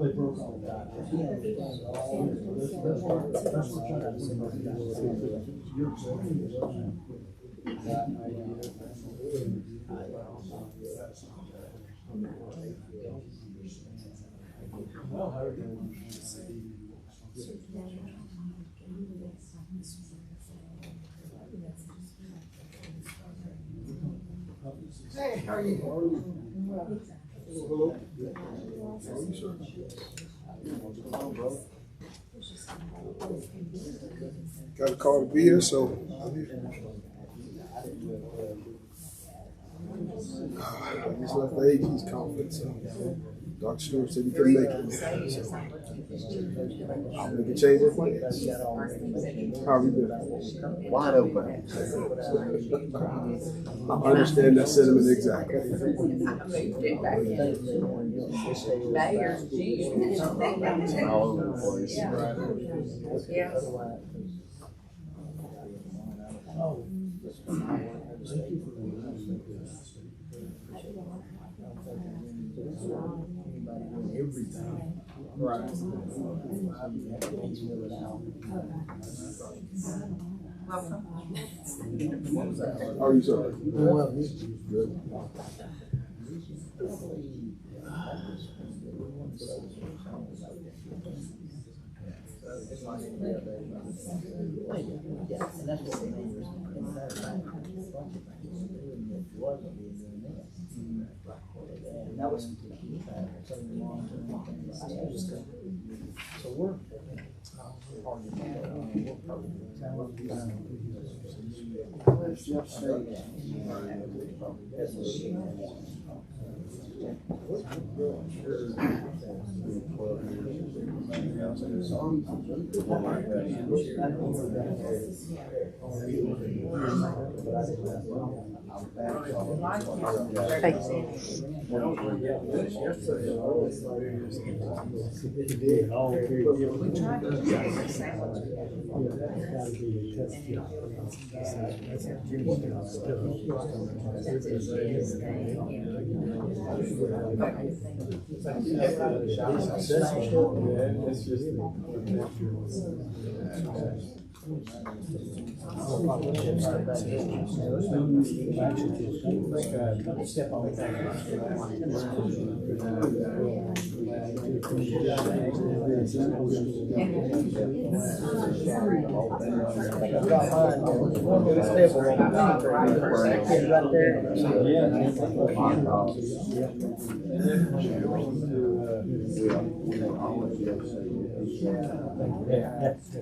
They broke all that. Hey, how are you? Hello. Got a call to be here, so I'm here. I just left the AG's conference, so Dr. Stewart said he couldn't make it. So I'm gonna change their plans. How are we doing? Wide open. I understand that sentiment exactly. All over the place. Yeah. Everything. Right. How are you, sir? Good. That was so we're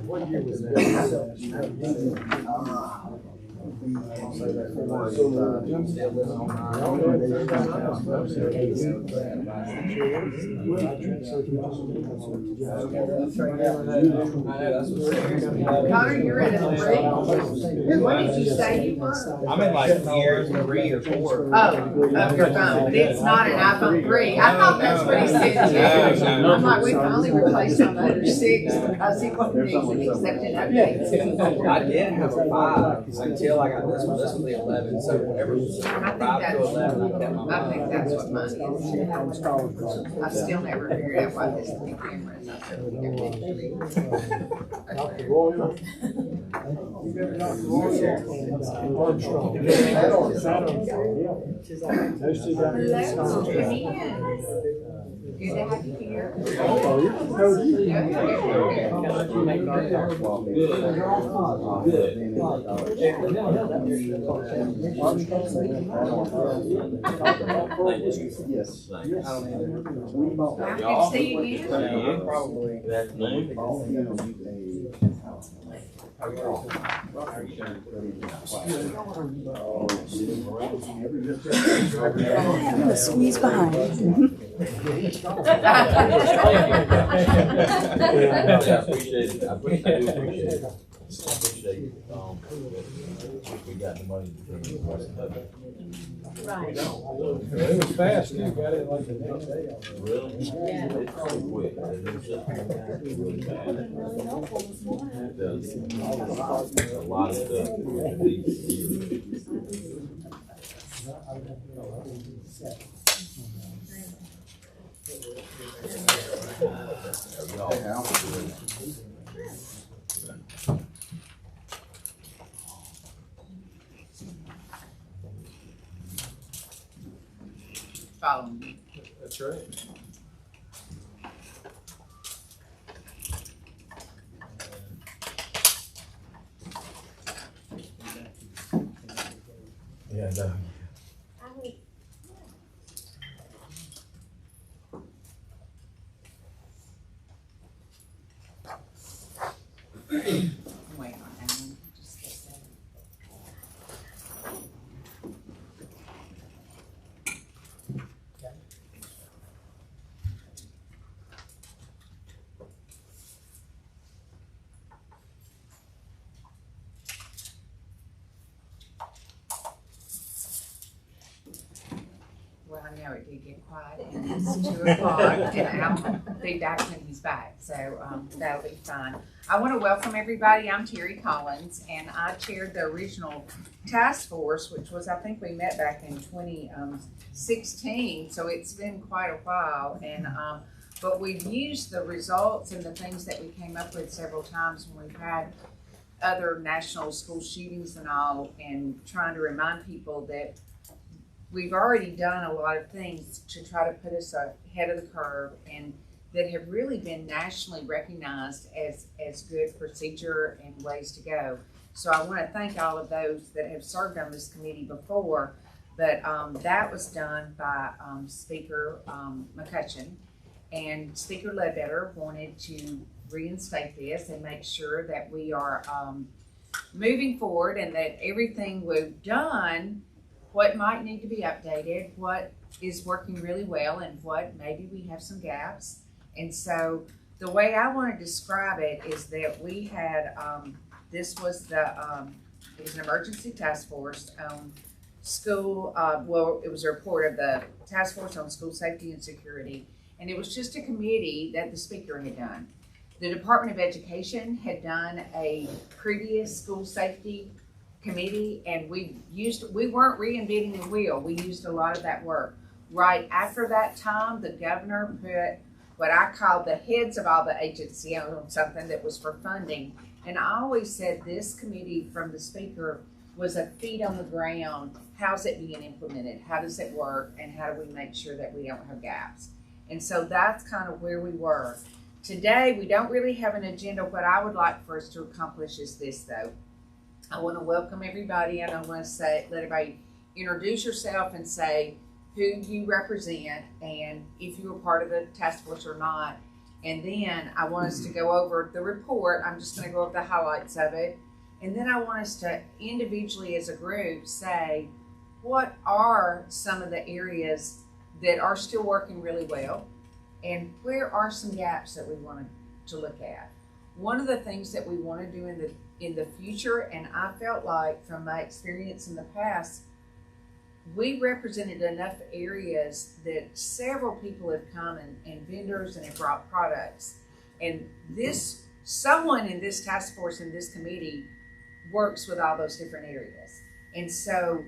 what year was that? Connor, you're in a three. What did you say you were? I'm in like year 3 or 4. Oh, of your phone, but it's not an iPhone 3. I thought that's what he said too. I'm like, we finally replaced my other 6 because he wasn't using accepting updates. I did have a 5 until I got this one. This was the 11. So whenever I 5 to 11, I kept my I think that's what mine is. I still never figured out why this thing camera is not so Good to have you here. Yes. I can see you again. Probably that name. Squeeze behind. I appreciate it. I do appreciate it. appreciate, that we got the money to do the rest of it. Right. It was fast, you got it like the next day. Really? Yeah. It's so quick, the new system is really bad. It does. A lot of stuff that we need to do. Y'all, Follow me. That's right. yeah, no. Wait on Alan. Just a second. Well, I know it did get quiet, and it's 2:00, and Alan will be back when he's back, so, that'll be fine. I want to welcome everybody. I'm Terry Collins, and I chaired the original task force, which was, I think we met back in 2016, so it's been quite a while, and, but we've used the results and the things that we came up with several times when we've had other national school shootings and all, and trying to remind people that we've already done a lot of things to try to put us ahead of the curve, and that have really been nationally recognized as good procedure and ways to go. So I want to thank all of those that have served on this committee before, but that was done by Speaker McCutcheon, and Speaker Ledbetter wanted to reinstate this and make sure that we are moving forward, and that everything we've done, what might need to be updated, what is working really well, and what maybe we have some gaps. And so the way I want to describe it is that we had, this was it was an emergency task force on school, well, it was a report of the task force on school safety and security. And it was just a committee that the speaker had done. The Department of Education had done a previous school safety committee, and we weren't reinventing the wheel. We used a lot of that work. Right after that time, the governor put what I called the heads of all the agency on something that was for funding. And I always said this committee from the speaker was a feet on the ground. How's it being implemented? How does it work? And how do we make sure that we don't have gaps? And so that's kind of where we were. Today, we don't really have an agenda. What I would like for us to accomplish is this, though. I want to welcome everybody, and I want to let everybody introduce yourself and say who you represent and if you were part of the task force or not. And then I want us to go over the report. I'm just going to go over the highlights of it. And then I want us to individually as a group say, what are some of the areas that are still working really well? And where are some gaps that we want to look at? One of the things that we want to do in the future, and I felt like from my experience in the past, we represented enough areas that several people have come and vendors and have brought products. And someone in this task force, in this committee, works with all those different areas. And so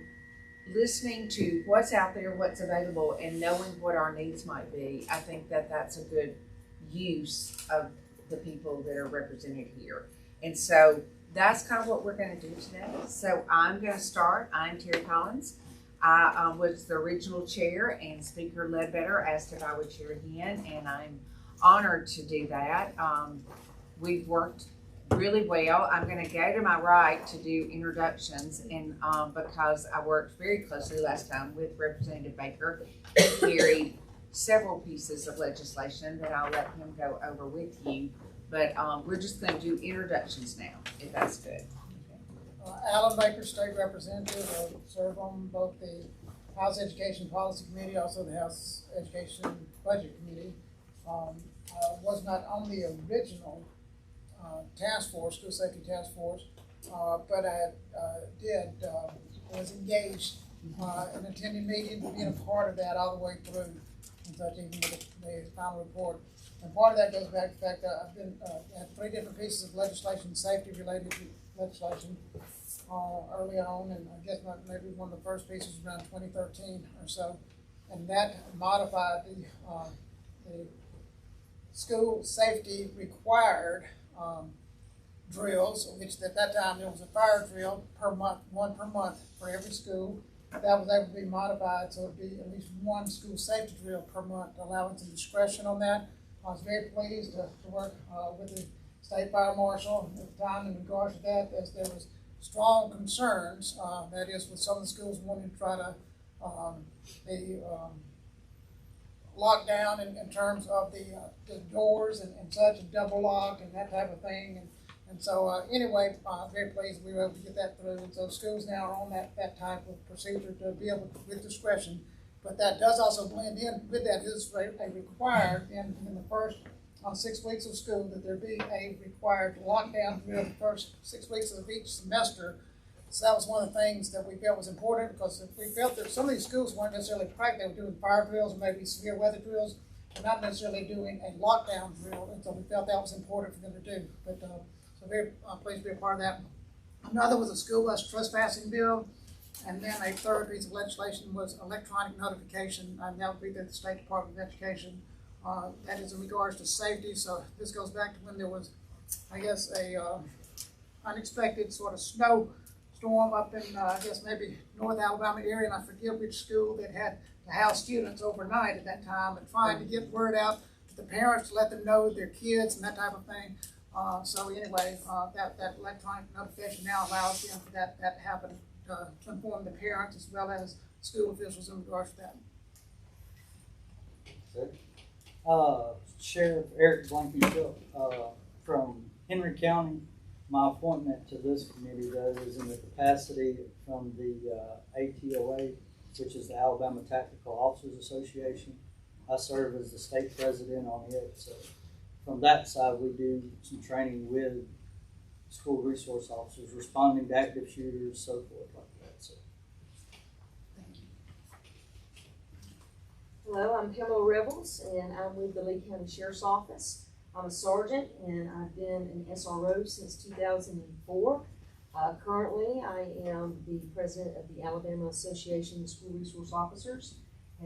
listening to what's out there, what's available, and knowing what our needs might be, I think that that's a good use of the people that are represented here. And so that's kind of what we're going to do today. So I'm going to start. I'm Terry Collins. I was the original chair, and Speaker Ledbetter asked if I would chair again, and I'm honored to do that. We've worked really well. I'm going to go to my right to do introductions, and because I worked very closely last time with Representative Baker, he carried several pieces of legislation that I'll let him go over with you. But we're just going to do introductions now, if that's good. Alan Baker, State Representative. I serve on both the House Education Policy Committee, also the House Education Budget Committee. I was not on the original task force, school safety task force, but I was engaged in attending meetings, being a part of that all the way through, and such, even with the final report. And part of that goes back to the fact that I've been at 3 different pieces of legislation, safety related legislation, early on, and I guess maybe one of the first pieces was around 2013 or so, and that modified the school safety required drills, which at that time there was a fire drill per month, 1 per month for every school. That was able to be modified, so it'd be at least 1 school safety drill per month, allowing some discretion on that. I was very pleased to work with the state fire marshal at the time in regards to that, as there was strong concerns, that is with some of the schools wanting to try to lock down in terms of the doors and such, and double lock and that type of thing. And so anyway, I'm very pleased we were able to get that through. And so schools now are on that type of procedure to be able to, with discretion. But that does also blend in with that is a required in the first 6 weeks of school that there be a required lockdown drill the first 6 weeks of each semester. So that was one of the things that we felt was important, because if we felt that some of these schools weren't necessarily practical, they were doing fire drills, maybe severe weather drills, and not necessarily doing a lockdown drill. And so we felt that was important for them to do. But so very pleased to be a part of that. Another was a school bus trespassing bill. And then a 3rd piece of legislation was electronic notification, and that would be the State Department of Education. That is in regards to safety. So this goes back to when there was, I guess, a unexpected sort of snowstorm up in, I guess, maybe North Alabama area, and I forget which school that had to house students overnight at that time, and trying to get word out to the parents to let them know their kids and that type of thing. So anyway, that electronic notification now allows them for that to happen. To inform the parents as well as school officials in regards to that. Sheriff Eric Blankenship, from Henry County. My appointment to this committee, though, is in the capacity from the ATOA, which is the Alabama Tactical Officers Association. I serve as the state president on it. So from that side, we do some training with school resource officers, responding to active shooters, so forth like that. So, Thank you. Hello, I'm Pamela Rebels, and I'm with the Lee County Sheriff's Office. I'm a sergeant, and I've been an SRO since 2004. Currently, I am the president of the Alabama Association of School Resource Officers,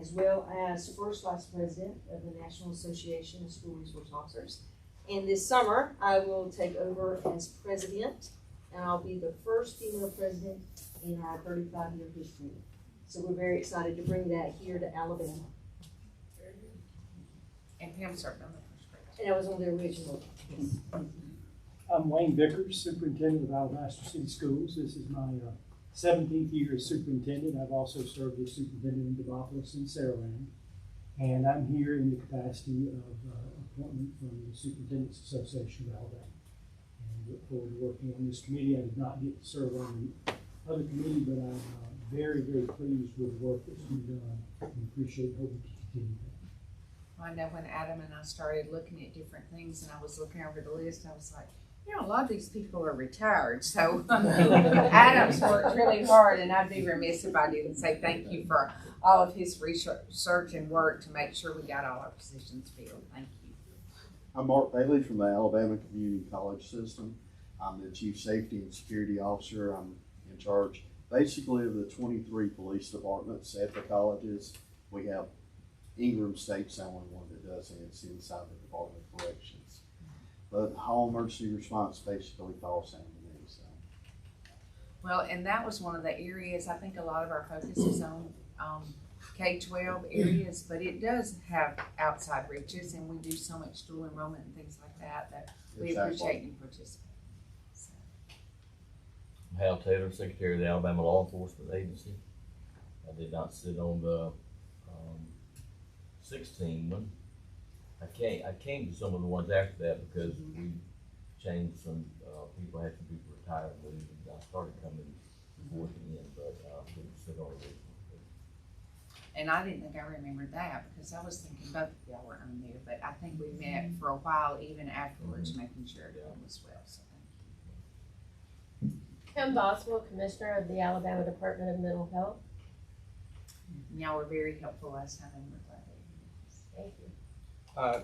as well as first vice president of the National Association of School Resource Officers. And this summer, I will take over as president, and I'll be the first female president in our 35-year history. So we're very excited to bring that here to Alabama. And Pam served on the first grade. And I was on the original. Yes. I'm Wayne Vickers, superintendent of Alabaster City Schools. This is my 17th year as superintendent. I've also served as superintendent in Demopolis and Saraland. And I'm here in the capacity of appointment from the Superintendent's Association of Alabama. And look forward to working on this committee. I did not get to serve on the other committee, but I'm very, very pleased with the work that's been done and appreciate hoping to continue that. I know when Adam and I started looking at different things, and I was looking over the list, I was like, you know, a lot of these people are retired, so Adam's worked really hard, and I'd be remiss if I didn't say thank you for all of his research and work to make sure we got all our positions filled. Thank you. I'm Mark Bailey from the Alabama Community College System. I'm the Chief Safety and Security Officer. I'm in charge basically of the 23 police departments at the colleges. We have Ingram State's the only one that does it. It's inside the Department of Corrections. But all emergency response basically falls under me. So. Well, and that was one of the areas, I think a lot of our focus is on K-12 areas, but it does have outside reaches, and we do so much school enrollment and things like that we appreciate you participating. So. Hal Taylor, Secretary of the Alabama Law Enforcement Agency. I did not sit on the 16 one. I came to some of the ones after that because we changed some people, had some people retire and leave, and I started coming before the end, but didn't sit on it. And I didn't think I remembered that because I was thinking both of y'all were on there, but I think we met for a while even afterwards, making sure everyone was well, so thank you. Kim Boswell, Commissioner of the Alabama Department of Mental Health. And y'all were very helpful last time and we're glad that you Thank you.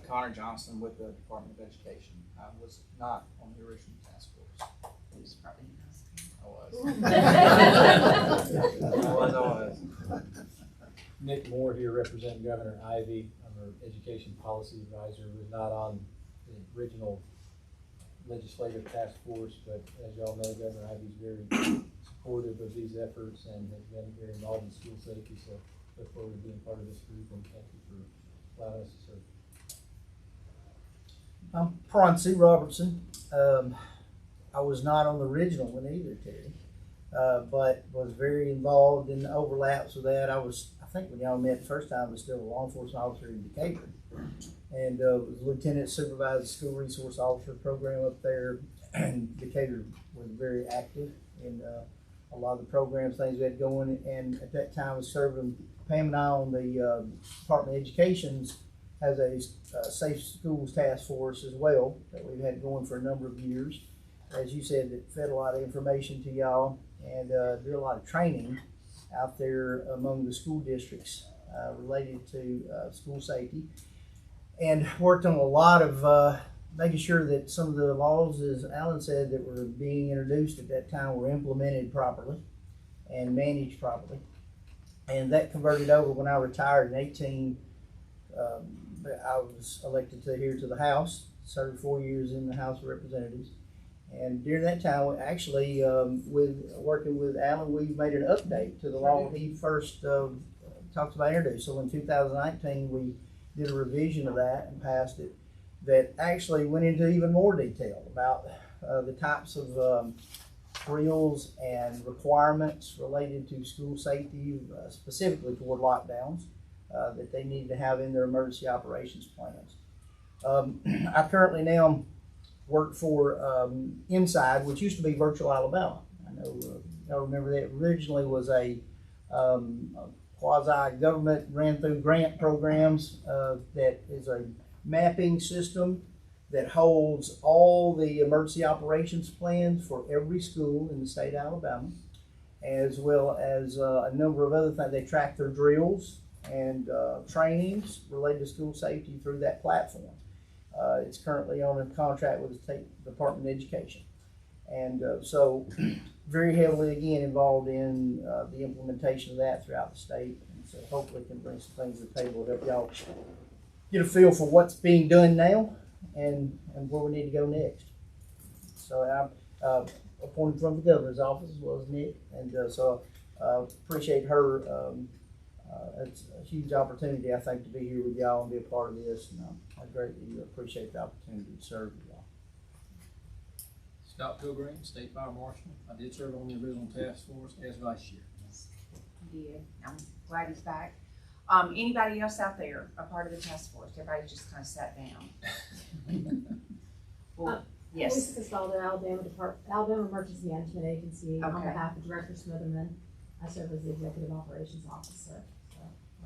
Connor Johnson with the Department of Education. I was not on the original task force. It was probably I was. Nick Moore here representing Governor Ivey. I'm our education policy advisor. Was not on the original legislative task force, but as y'all know, Governor Ivey's very supportive of these efforts and has been very involved in school safety. So look forward to being part of this group and thank you for allowing us to serve. I'm Proncy Robertson. I was not on the original one either, Terry, but was very involved in overlaps with that. I think when y'all met the first time, I was still a law enforcement officer in Decatur, and was lieutenant supervisor school resource officer program up there. And Decatur was very active in a lot of the programs, things we had going. And at that time, I was serving Pam and I on the Department of Education's has a Safe Schools Task Force as well that we've had going for a number of years. As you said, it fed a lot of information to y'all and did a lot of training out there among the school districts related to school safety, and worked on a lot of making sure that some of the laws, as Alan said, that were being introduced at that time were implemented properly and managed properly. And that converted over when I retired in 18. I was elected here to the House, served 4 years in the House of Representatives. And during that time, actually, with working with Alan, we made an update to the law he first talked about introduced. So in 2019, we did a revision of that and passed it that actually went into even more detail about the types of drills and requirements related to school safety, specifically toward lockdowns, that they need to have in their emergency operations plans. I currently now work for Inside, which used to be Virtual Alabama. I know y'all remember that originally was a quasi-government ran through grant programs that is a mapping system that holds all the emergency operations plans for every school in the state of Alabama, as well as a number of other things. They track their drills and trainings related to school safety through that platform. It's currently on a contract with the State Department of Education. And so very heavily, again, involved in the implementation of that throughout the state. And so hopefully can bring some things to the table to help y'all get a feel for what's being done now and where we need to go next. So I'm appointed from the governor's office as well as Nick. And so appreciate her. It's a huge opportunity, I think, to be here with y'all and be a part of this. And I greatly appreciate the opportunity to serve with y'all. Scott Pilgrim, State Fire Marshal. I did serve on the original task force as vice chair. You did. I'm glad he's back. Anybody else out there a part of the task force? Everybody just kind of sat down. Well, yes. Lisa Castaldo, Alabama Emergency Management Agency, on behalf of Director Smitherman. I serve as the Executive Operations Officer.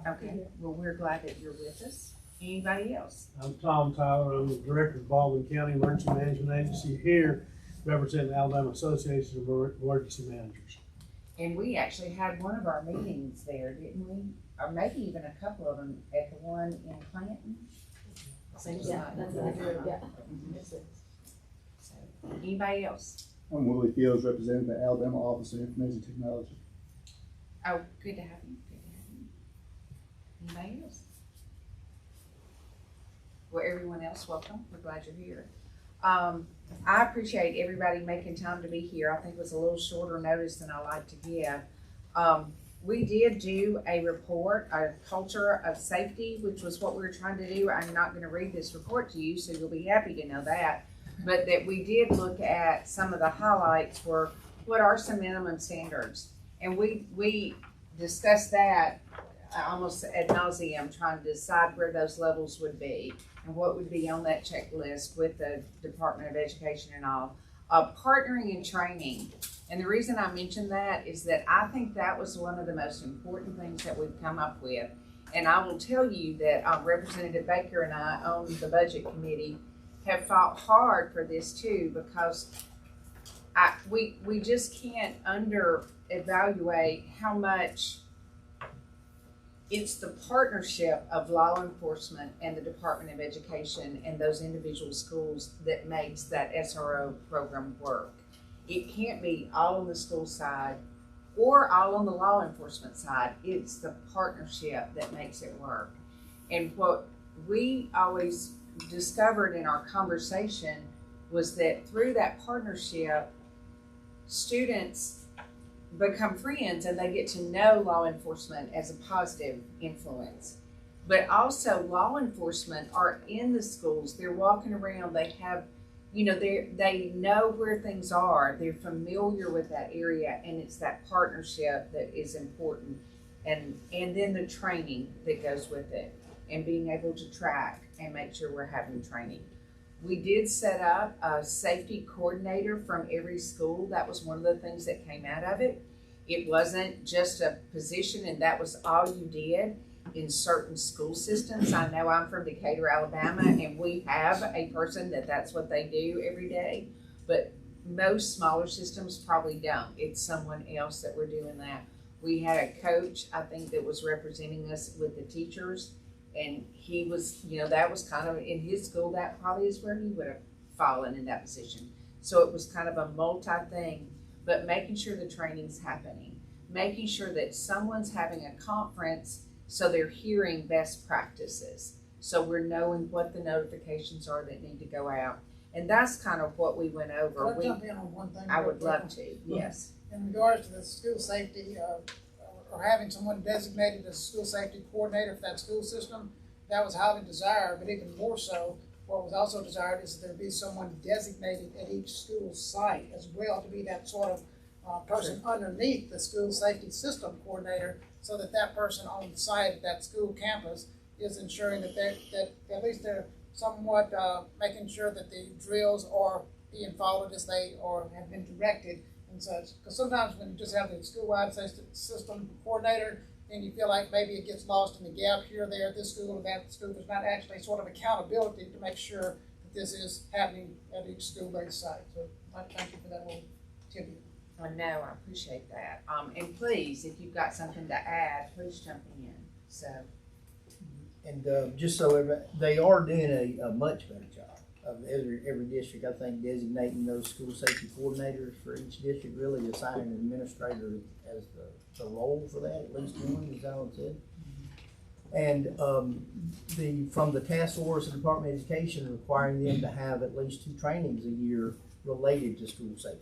Okay, well, we're glad that you're with us. Anybody else? I'm Tom Tyler. I'm the Director of Baldwin County Emergency Management Agency here, representing the Alabama Association of Emergency Managers. And we actually had one of our meetings there, didn't we? Or maybe even a couple of them at the one in Clanton. Yeah, that's accurate, yeah. So, anybody else? I'm Willie Fields, representing the Alabama Office of Information Technology. Oh, good to have you. Good to have you. Anybody else? Well, everyone else, welcome. We're glad you're here. I appreciate everybody making time to be here. I think it was a little shorter notice than I like to give. We did do a report, a culture of safety, which was what we were trying to do. I'm not going to read this report to you, so you'll be happy to know that. But that we did look at some of the highlights were what are some minimum standards. And we discussed that almost ad nauseum, trying to decide where those levels would be and what would be on that checklist with the Department of Education and all. Partnering and training. And the reason I mention that is that I think that was one of the most important things that we've come up with. And I will tell you that Representative Baker and I on the budget committee have fought hard for this too, because we just can't under evaluate how much it's the partnership of law enforcement and the Department of Education and those individual schools that makes that SRO program work. It can't be all on the school side or all on the law enforcement side. It's the partnership that makes it work. And what we always discovered in our conversation was that through that partnership, students become friends and they get to know law enforcement as a positive influence. But also law enforcement are in the schools, they're walking around, they have, they know where things are, they're familiar with that area, and it's that partnership that is important. And then the training that goes with it, and being able to track and make sure we're having training. We did set up a safety coordinator from every school. That was one of the things that came out of it. It wasn't just a position and that was all you did in certain school systems. I know I'm from Decatur, Alabama, and we have a person that's what they do every day, but most smaller systems probably don't. It's someone else that we're doing that. We had a coach, I think, that was representing us with the teachers, and he was, that was kind of, in his school, that probably is where he would have fallen in that position. So it was kind of a multi-thing, but making sure the training's happening, making sure that someone's having a conference so they're hearing best practices. So we're knowing what the notifications are that need to go out. And that's kind of what we went over. Can I jump in on one thing? I would love to, yes. In regards to the school safety, or having someone designated as a school safety coordinator for that school system, that was highly desired, but even more so, what was also desired is that there be someone designated at each school site as well to be that sort of person underneath the school safety system coordinator, so that that person on the site at that school campus is ensuring that at least they're somewhat making sure that the drills are being followed as they or have been directed and such. Because sometimes when you just have the school-wide system coordinator, then you feel like maybe it gets lost in the gap here, there, at this school, and that school. There's not actually sort of accountability to make sure that this is happening at each school-based site. So thank you for that little tidbit. No, I appreciate that. And please, if you've got something to add, please jump in. So. And just so they are doing a much better job of every district, I think, designating those school safety coordinators for each district, really assigning an administrator as the role for that, at least one, as Alan said. And from the task force and Department of Education requiring them to have at least 2 trainings a year related to school safety.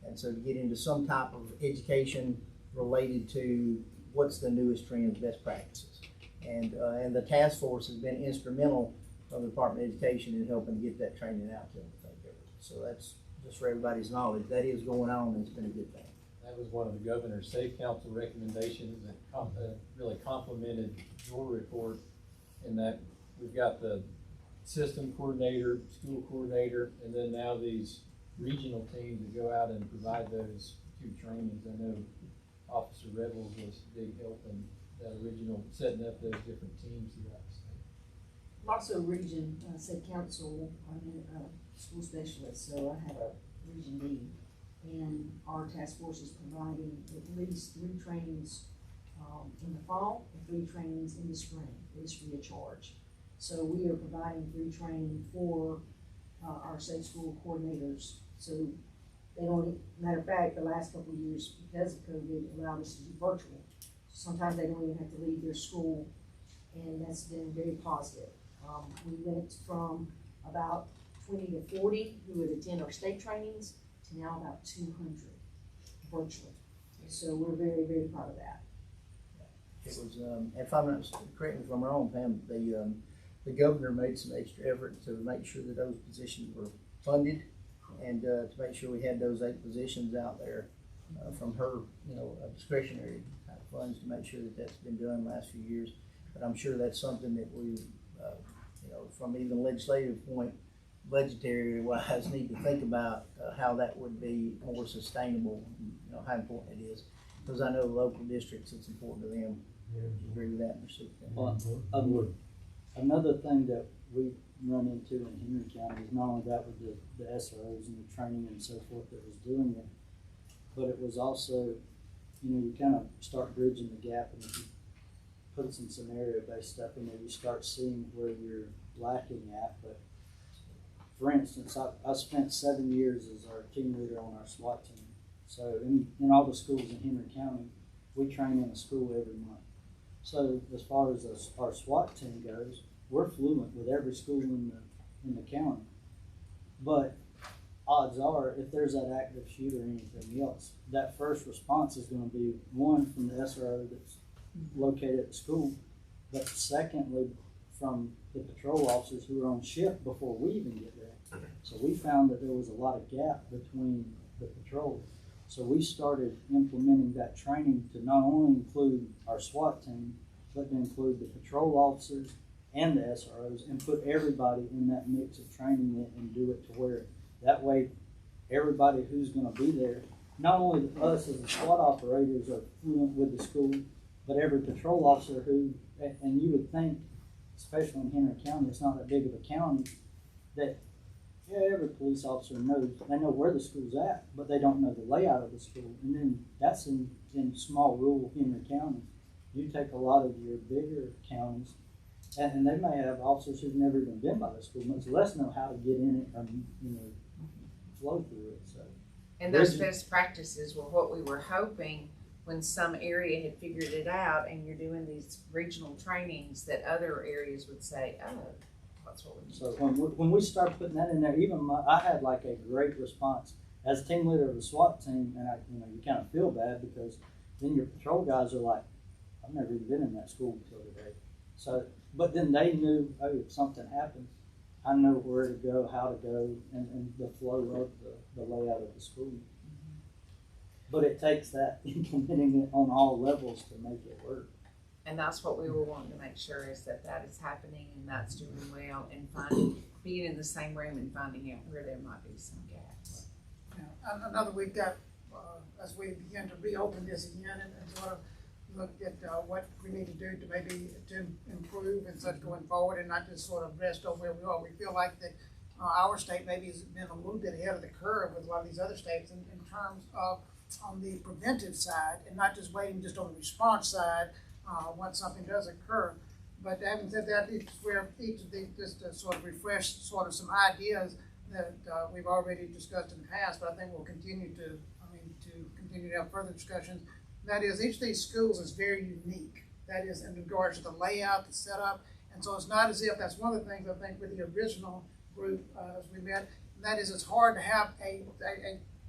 And so to get into some type of education related to what's the newest trends, best practices. And the task force has been instrumental from the Department of Education in helping to get that training out to them. So that's just for everybody's knowledge. That is going on, and it's been a good thing. That was one of the governor's Safe Council recommendations that really complemented your report, in that we've got the system coordinator, school coordinator, and then now these regional teams that go out and provide those 2 trainings. I know Officer Rebels was a big help in that original, setting up those different teams throughout the state. I'm also region, said council, I'm a school specialist, so I have a region lead. And our task force is providing at least 3 trainings in the fall and 3 trainings in the spring. It's free of charge. So we are providing 3 training for our safe school coordinators. So they don't, matter of fact, the last couple of years, because of COVID, allowed us to do virtual. Sometimes they don't even have to leave their school, and that's been very positive. We went from about 20 to 40 who would attend our state trainings to now about 200 virtually. So we're very, very proud of that. It was, if I'm not correct me if I'm wrong, Pam, the governor made some extra effort to make sure that those positions were funded, and to make sure we had those 8 positions out there from her, discretionary type funds, to make sure that that's been done the last few years. But I'm sure that's something that we, from even a legislative point, budgetary wise, need to think about how that would be more sustainable, how important it is. Because I know local districts, it's important to them. Agree with that, Mr. Superintendent? Another thing that we run into in Henry County is not only that with the SROs and the training and so forth that was doing it, but it was also, you kind of start bridging the gap, and if you put some scenario-based stuff in there, you start seeing where you're lacking at. But for instance, I spent 7 years as our team leader on our SWAT team. So in all the schools in Henry County, we train in a school every month. So as far as our SWAT team goes, we're fluent with every school in the county. But odds are, if there's that active shooter or anything else, that first response is going to be one from the SRO that's located at the school, but secondly from the patrol officers who are on shift before we even get there. So we found that there was a lot of gap between the patrols. So we started implementing that training to not only include our SWAT team, but to include the patrol officers and the SROs, and put everybody in that mix of training it and do it to where that way everybody who's going to be there, not only us as the SWAT operators are fluent with the school, but every patrol officer who, and you would think, especially in Henry County, it's not that big of a county, that every police officer knows, they know where the school's at, but they don't know the layout of the school. And then that's in small rural Henry County. You take a lot of your bigger counties, and they may have officers who've never even been by the school, much less know how to get in it or, flow through it. So, and those best practices were what we were hoping when some area had figured it out, and you're doing these regional trainings, that other areas would say, oh, that's what we need. So when we start putting that in there, I had like a great response as team leader of the SWAT team, and you kind of feel bad because then your patrol guys are like, I've never even been in that school until today. So, but then they knew, oh, if something happens, I know where to go, how to go, and the flow of the layout of the school. Mm-hmm. But it takes that implementing it on all levels to make it work. And that's what we were wanting to make sure is that is happening and that's doing well, and being in the same room and finding out where there might be some gaps. Yeah. Another week that as we begin to reopen this again and sort of look at what we need to do to maybe to improve and such going forward, and not just sort of rest on where we are. We feel like that our state maybe has been a little bit ahead of the curve with a lot of these other states in terms of on the preventive side, and not just waiting just on the response side once something does occur. But having said that, it's where each of these, just to sort of refresh sort of some ideas that we've already discussed in the past, but I think we'll continue to continue to have further discussions. That is, each of these schools is very unique. That is, in regards to the layout, the setup, and so it's not as if, that's one of the things I think with the original group as we met, and that is it's hard to have a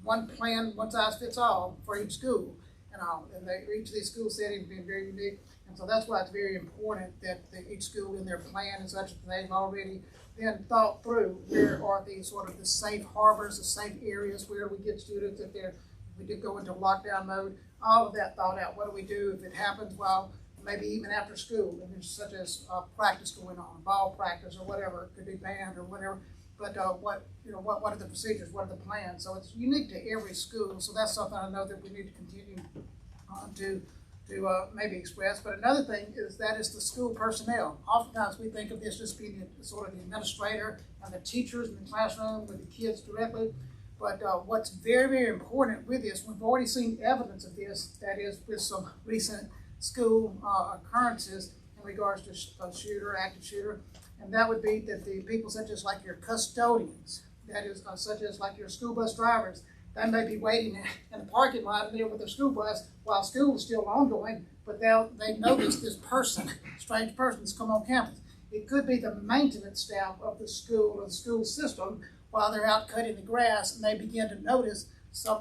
one plan, one size fits all for each school, and each of these school settings being very unique, and so that's why it's very important that each school in their plan and such, they've already then thought through where are these sort of the safe harbors, the safe areas, where do we get students if we did go into lockdown mode, all of that thought out. What do we do if it happens while maybe even after school, and such as practice going on, ball practice or whatever, it could be band or whatever. But what are the procedures? What are the plans? So it's unique to every school. So that's something I know that we need to continue to maybe express. But another thing is the school personnel. Oftentimes we think of this just being sort of the administrator and the teachers in the classroom with the kids directly. But what's very, very important with this, we've already seen evidence of this, that is with some recent school occurrences in regards to active shooter, and that would be that the people such as like your custodians, that is such as like your school bus drivers, they may be waiting in the parking lot there with their school bus while school is still ongoing, but they notice this person, strange person, that's come on campus. It could be the maintenance staff of the school or the school system while they're out cutting the grass, and they begin to notice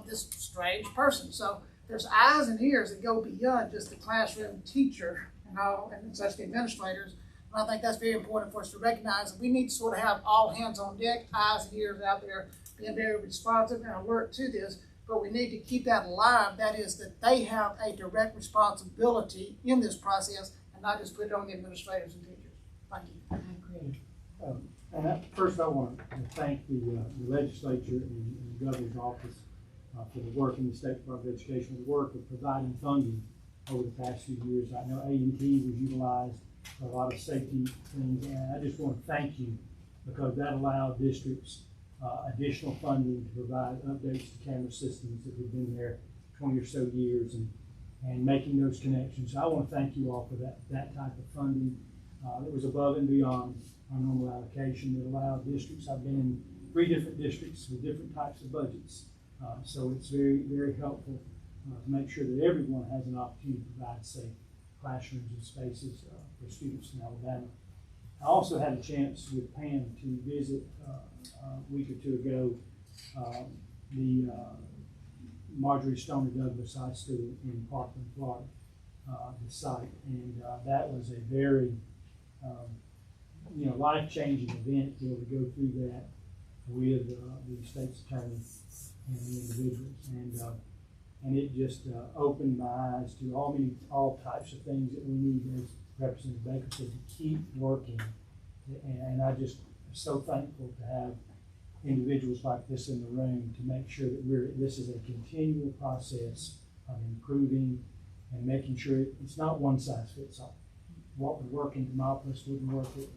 this strange person. So there's eyes and ears that go beyond just the classroom teacher and such the administrators. And I think that's very important for us to recognize that we need to sort of have all hands on deck, eyes and ears out there, being very responsive and alert to this. But we need to keep that alive. That is, that they have a direct responsibility in this process, and not just put it on the administrators and teachers. Thank you. First, I want to thank the legislature and the governor's office for the work in the State Department of Education, the work of providing funding over the past few years. I know A&T was utilized for a lot of safety things, and I just want to thank you because that allowed districts additional funding to provide updates to camera systems that have been there 20 or so years and making those connections. So I want to thank you all for that type of funding. It was above and beyond our normal allocation that allowed districts. I've been in 3 different districts with different types of budgets. So it's very, very helpful to make sure that everyone has an opportunity to provide safe classrooms and spaces for students in Alabama. I also had a chance with Pam to visit a week or 2 ago the Marjorie Stoner Douglas High School in Parkland, Florida, the site, and that was a very life-changing event to be able to go through that with the state's attorney and the individuals, and it just opened my eyes to all types of things that we need, as Representative Baker said, to keep working. And I just am so thankful to have individuals like this in the room to make sure that this is a continual process of improving and making sure it's not one size fits all. What would work in Demopolis wouldn't work at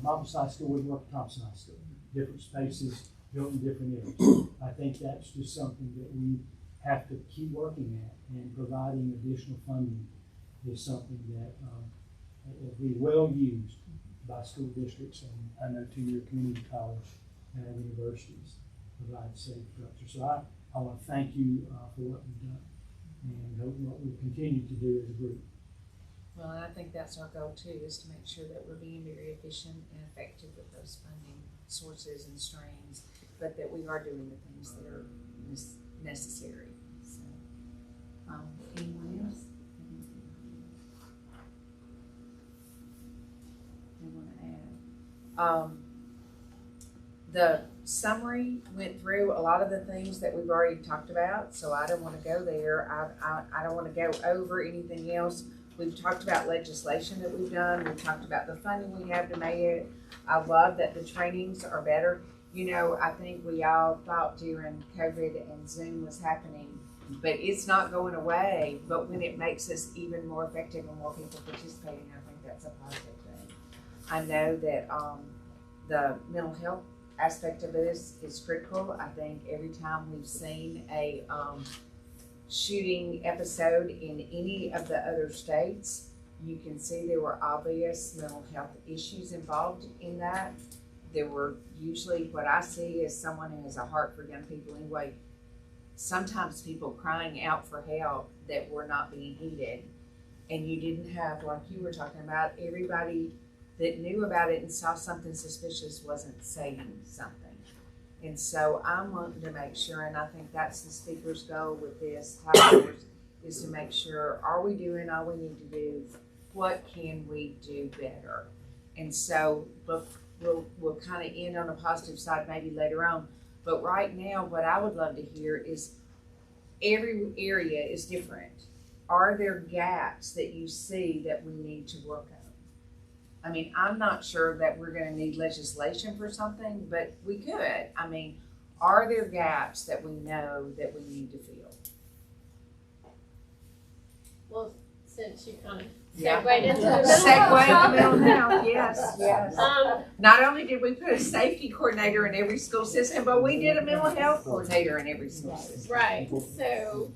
Demopolis High School, wouldn't work at Thompson High School. Different spaces built in different areas. I think that's just something that we have to keep working at, and providing additional funding is something that will be well used by school districts, and I know 2-year community college and our universities provide safe structure. So I want to thank you for what you've done and hope what we'll continue to do as a group. Well, and I think that's our goal too, is to make sure that we're being very efficient and effective with those funding sources and streams, but that we are doing the things that are necessary. So, anyone else? They want to add? The summary went through a lot of the things that we've already talked about, so I don't want to go there. I don't want to go over anything else. We've talked about legislation that we've done. We've talked about the funding we have to make it. I love that the trainings are better. You know, I think we all thought during COVID and Zoom was happening, but it's not going away. But when it makes us even more effective and more people participating, I think that's a positive thing. I know that the mental health aspect of this is critical. I think every time we've seen a shooting episode in any of the other states, you can see there were obvious mental health issues involved in that. There were usually, what I see is someone who has a heart for young people anyway, sometimes people crying out for help that were not being heeded. And you didn't have, like you were talking about, everybody that knew about it and saw something suspicious wasn't saying something. And so I'm wanting to make sure, and I think that's the speaker's goal with this task force, is to make sure, are we doing all we need to do? What can we do better? And so, but we'll kind of end on a positive side maybe later on. But right now, what I would love to hear is every area is different. Are there gaps that you see that we need to work on? I mean, I'm not sure that we're going to need legislation for something, but we could. I mean, are there gaps that we know that we need to fill? Well, since you kind of Yeah. segued into the mental Segue health. into mental health, yes, yes. Not only did we put a safety coordinator in every school system, but we did a mental health coordinator in every school system. Right, so,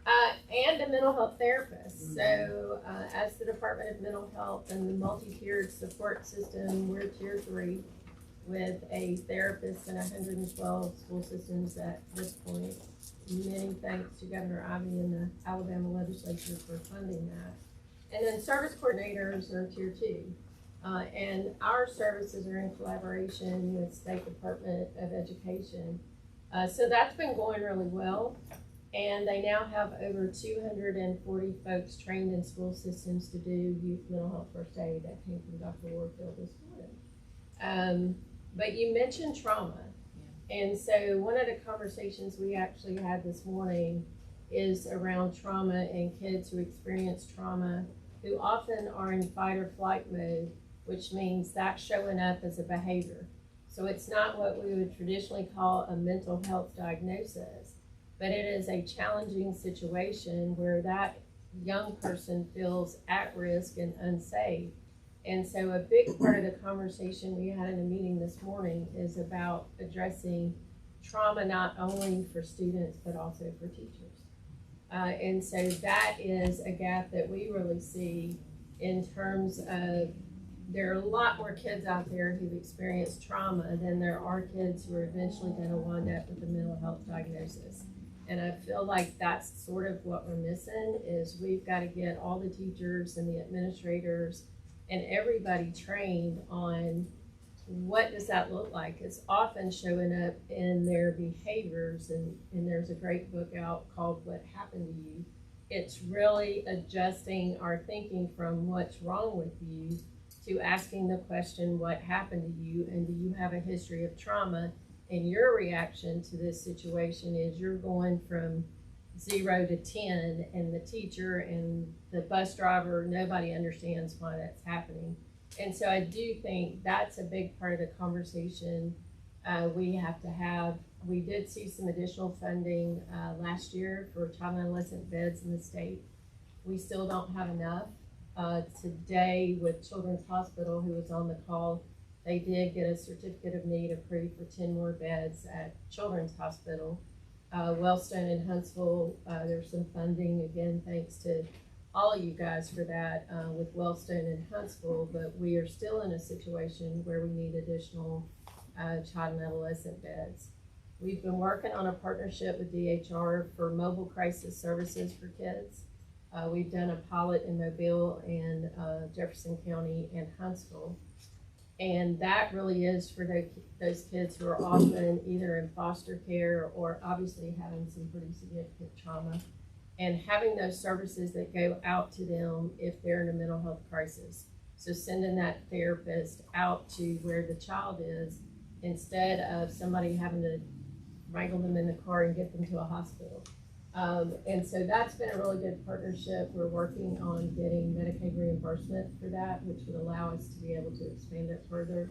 and a mental health therapist. So, as the Department of Mental Health and the multi-tiered support system, we're tier 3 with a therapist in 112 school systems at this point. Many thanks to Governor Ivey and the Alabama legislature for funding that. And then service coordinators are tier 2. And our services are in collaboration with State Department of Education. So that's been going really well. And they now have over 240 folks trained in school systems to do youth mental health first aid. That came from Dr. Warfield this morning. But you mentioned trauma. And so one of the conversations we actually had this morning is around trauma and kids who experience trauma, who often are in fight or flight mode which means that's showing up as a behavior. So it's not what we would traditionally call a mental health diagnosis, but it is a challenging situation where that young person feels at risk and unsafe. And so a big part of the conversation we had in a meeting this morning is about addressing trauma not only for students, but also for teachers. And so that is a gap that we really see in terms of there are a lot more kids out there who've experienced trauma than there are kids who are eventually going to wind up with a mental health diagnosis. And I feel like that's sort of what we're missing is we've got to get all the teachers and the administrators and everybody trained on what does that look like. It's often showing up in their behaviors, and there's a great book out called What Happened to You. It's really adjusting our thinking from what's wrong with you to asking the question, what happened to you, and do you have a history of trauma? And your reaction to this situation is you're going from 0 to 10, and the teacher and the bus driver, nobody understands why that's happening. And so I do think that's a big part of the conversation we have to have. We did see some additional funding last year for child and adolescent beds in the state. We still don't have enough. Today with Children's Hospital, who was on the call, they did get a certificate of need approved for 10 more beds at Children's Hospital. Wellstone and Huntsville, there's some funding, again, thanks to all of you guys for that with Wellstone and Huntsville, but we are still in a situation where we need additional child and adolescent beds. We've been working on a partnership with DHR for mobile crisis services for kids. We've done a pilot in Mobile and Jefferson County and Huntsville. And that really is for those kids who are often either in foster care or obviously having some pretty significant trauma. And having those services that go out to them if they're in a mental health crisis. So sending that therapist out to where the child is instead of somebody having to wrangle them in the car and get them to a hospital. And so that's been a really good partnership. We're working on getting Medicaid reimbursement for that, which would allow us to be able to expand it further.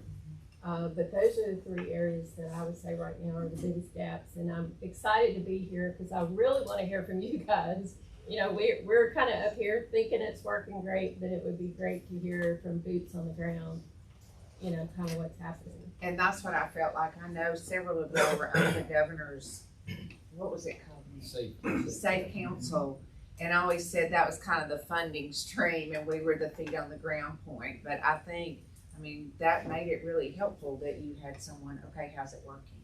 But those are the 3 areas that I would say right now are the biggest gaps. And I'm excited to be here because I really want to hear from you guys. You know, we're kind of up here thinking it's working great, but it would be great to hear from boots on the ground, you know, kind of what's happening. And that's what I felt like. I know several of them were under the governor's, what was it called? Safe Council. And I always said that was kind of the funding stream and we were the feet on the ground point. But I think, I mean, that made it really helpful that you had someone, okay, how's it working?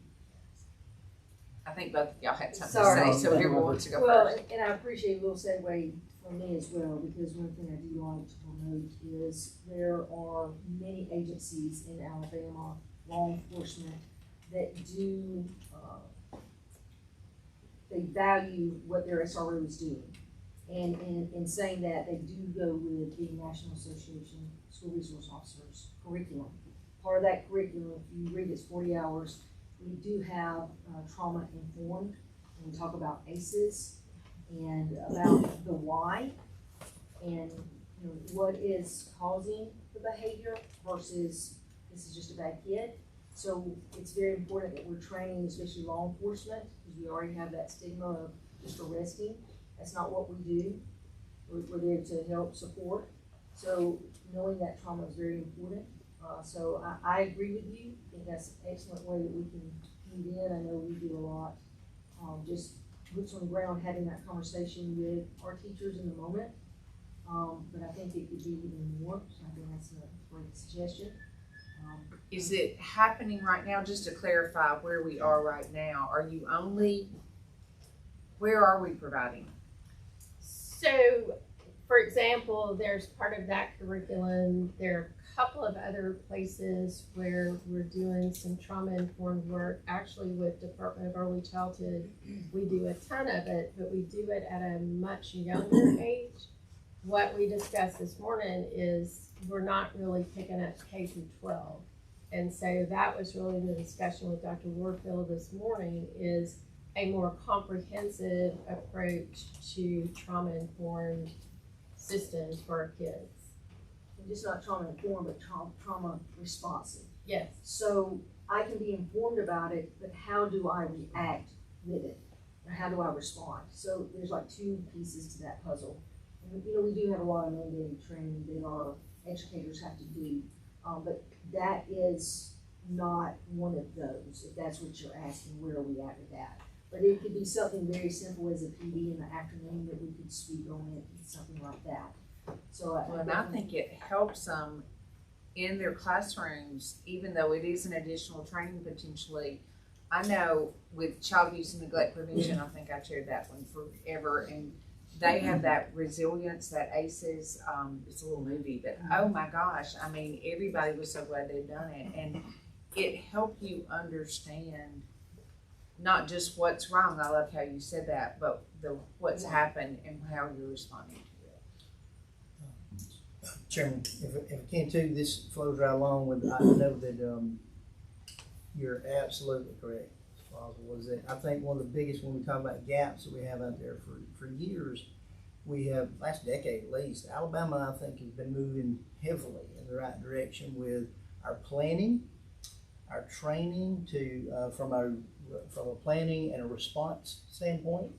I think both of y'all had something to say, so whoever wants to go first. And I appreciate a little segue from me as well, because one thing I do like to promote is there are many agencies in Alabama, law enforcement, that do, they value what their SRO is doing. And in saying that, they do go with the National Association of School Resource Officers curriculum. Part of that curriculum, if you read it's 40 hours, we do have trauma informed, and we talk about ACEs and about the why and you know what is causing the behavior versus this is just a bad kid. So it's very important that we're training, especially law enforcement, because we already have that stigma of just arresting. That's not what we do. We're there to help support. So knowing that trauma is very important. So I agree with you. I think that's an excellent way that we can move in. I know we do a lot. Just boots on the ground, having that conversation with our teachers in the moment. But I think it could be even more. So I think that's a great suggestion. Is it happening right now? Just to clarify where we are right now, are you only, where are we providing? So, for example, there's part of that curriculum. There are a couple of other places where we're doing some trauma-informed work. Actually, with Department of Early Childhood, we do a ton of it, but we do it at a much younger age. What we discussed this morning is we're not really picking up K through 12. And so that was really the discussion with Dr. Warfield this morning, is a more comprehensive approach to trauma-informed systems for our kids. and just not trauma informed, but trauma responsive. Yes. So I can be informed about it, but how do I react with it? Or how do I respond? So there's like two pieces to that puzzle. And, you know, we do have a lot of mandated training that our educators have to do, but that is not one of those, if that's what you're asking, where are we at with that? But it could be something very simple as a PD in the afternoon that we could speak on it, something like that. So And I think it helps them in their classrooms, even though it is an additional training potentially. I know with child abuse and neglect prevention, I think I've shared that one forever, and they have that resilience, that ACEs, it's a little movie, but oh my gosh, I mean, everybody was so glad they'd done it, and it helped you understand not just what's wrong, I love how you said that, but what's happened and how you're responding to it. Chairman, if I can too, this flows right along with, I know that, you're absolutely correct. Was it? I think one of the biggest, when we talk about gaps that we have out there for years, we have, last decade at least, Alabama, I think, has been moving heavily in the right direction with our planning, our training from a planning and a response standpoint,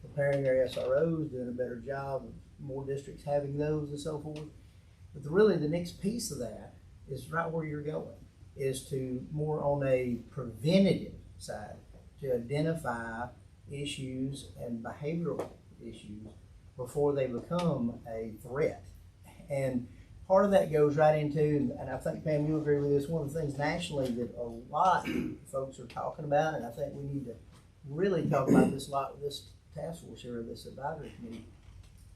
preparing our SROs, doing a better job of more districts having those and so forth. But really the next piece of that is right where you're going, is to more on a preventative side, to identify issues and behavioral issues before they become a threat. And part of that goes right into, and I think Pam, you'll agree with this, one of the things nationally that a lot of folks are talking about, and I think we need to really talk about this a lot with this task force here, this advisory committee,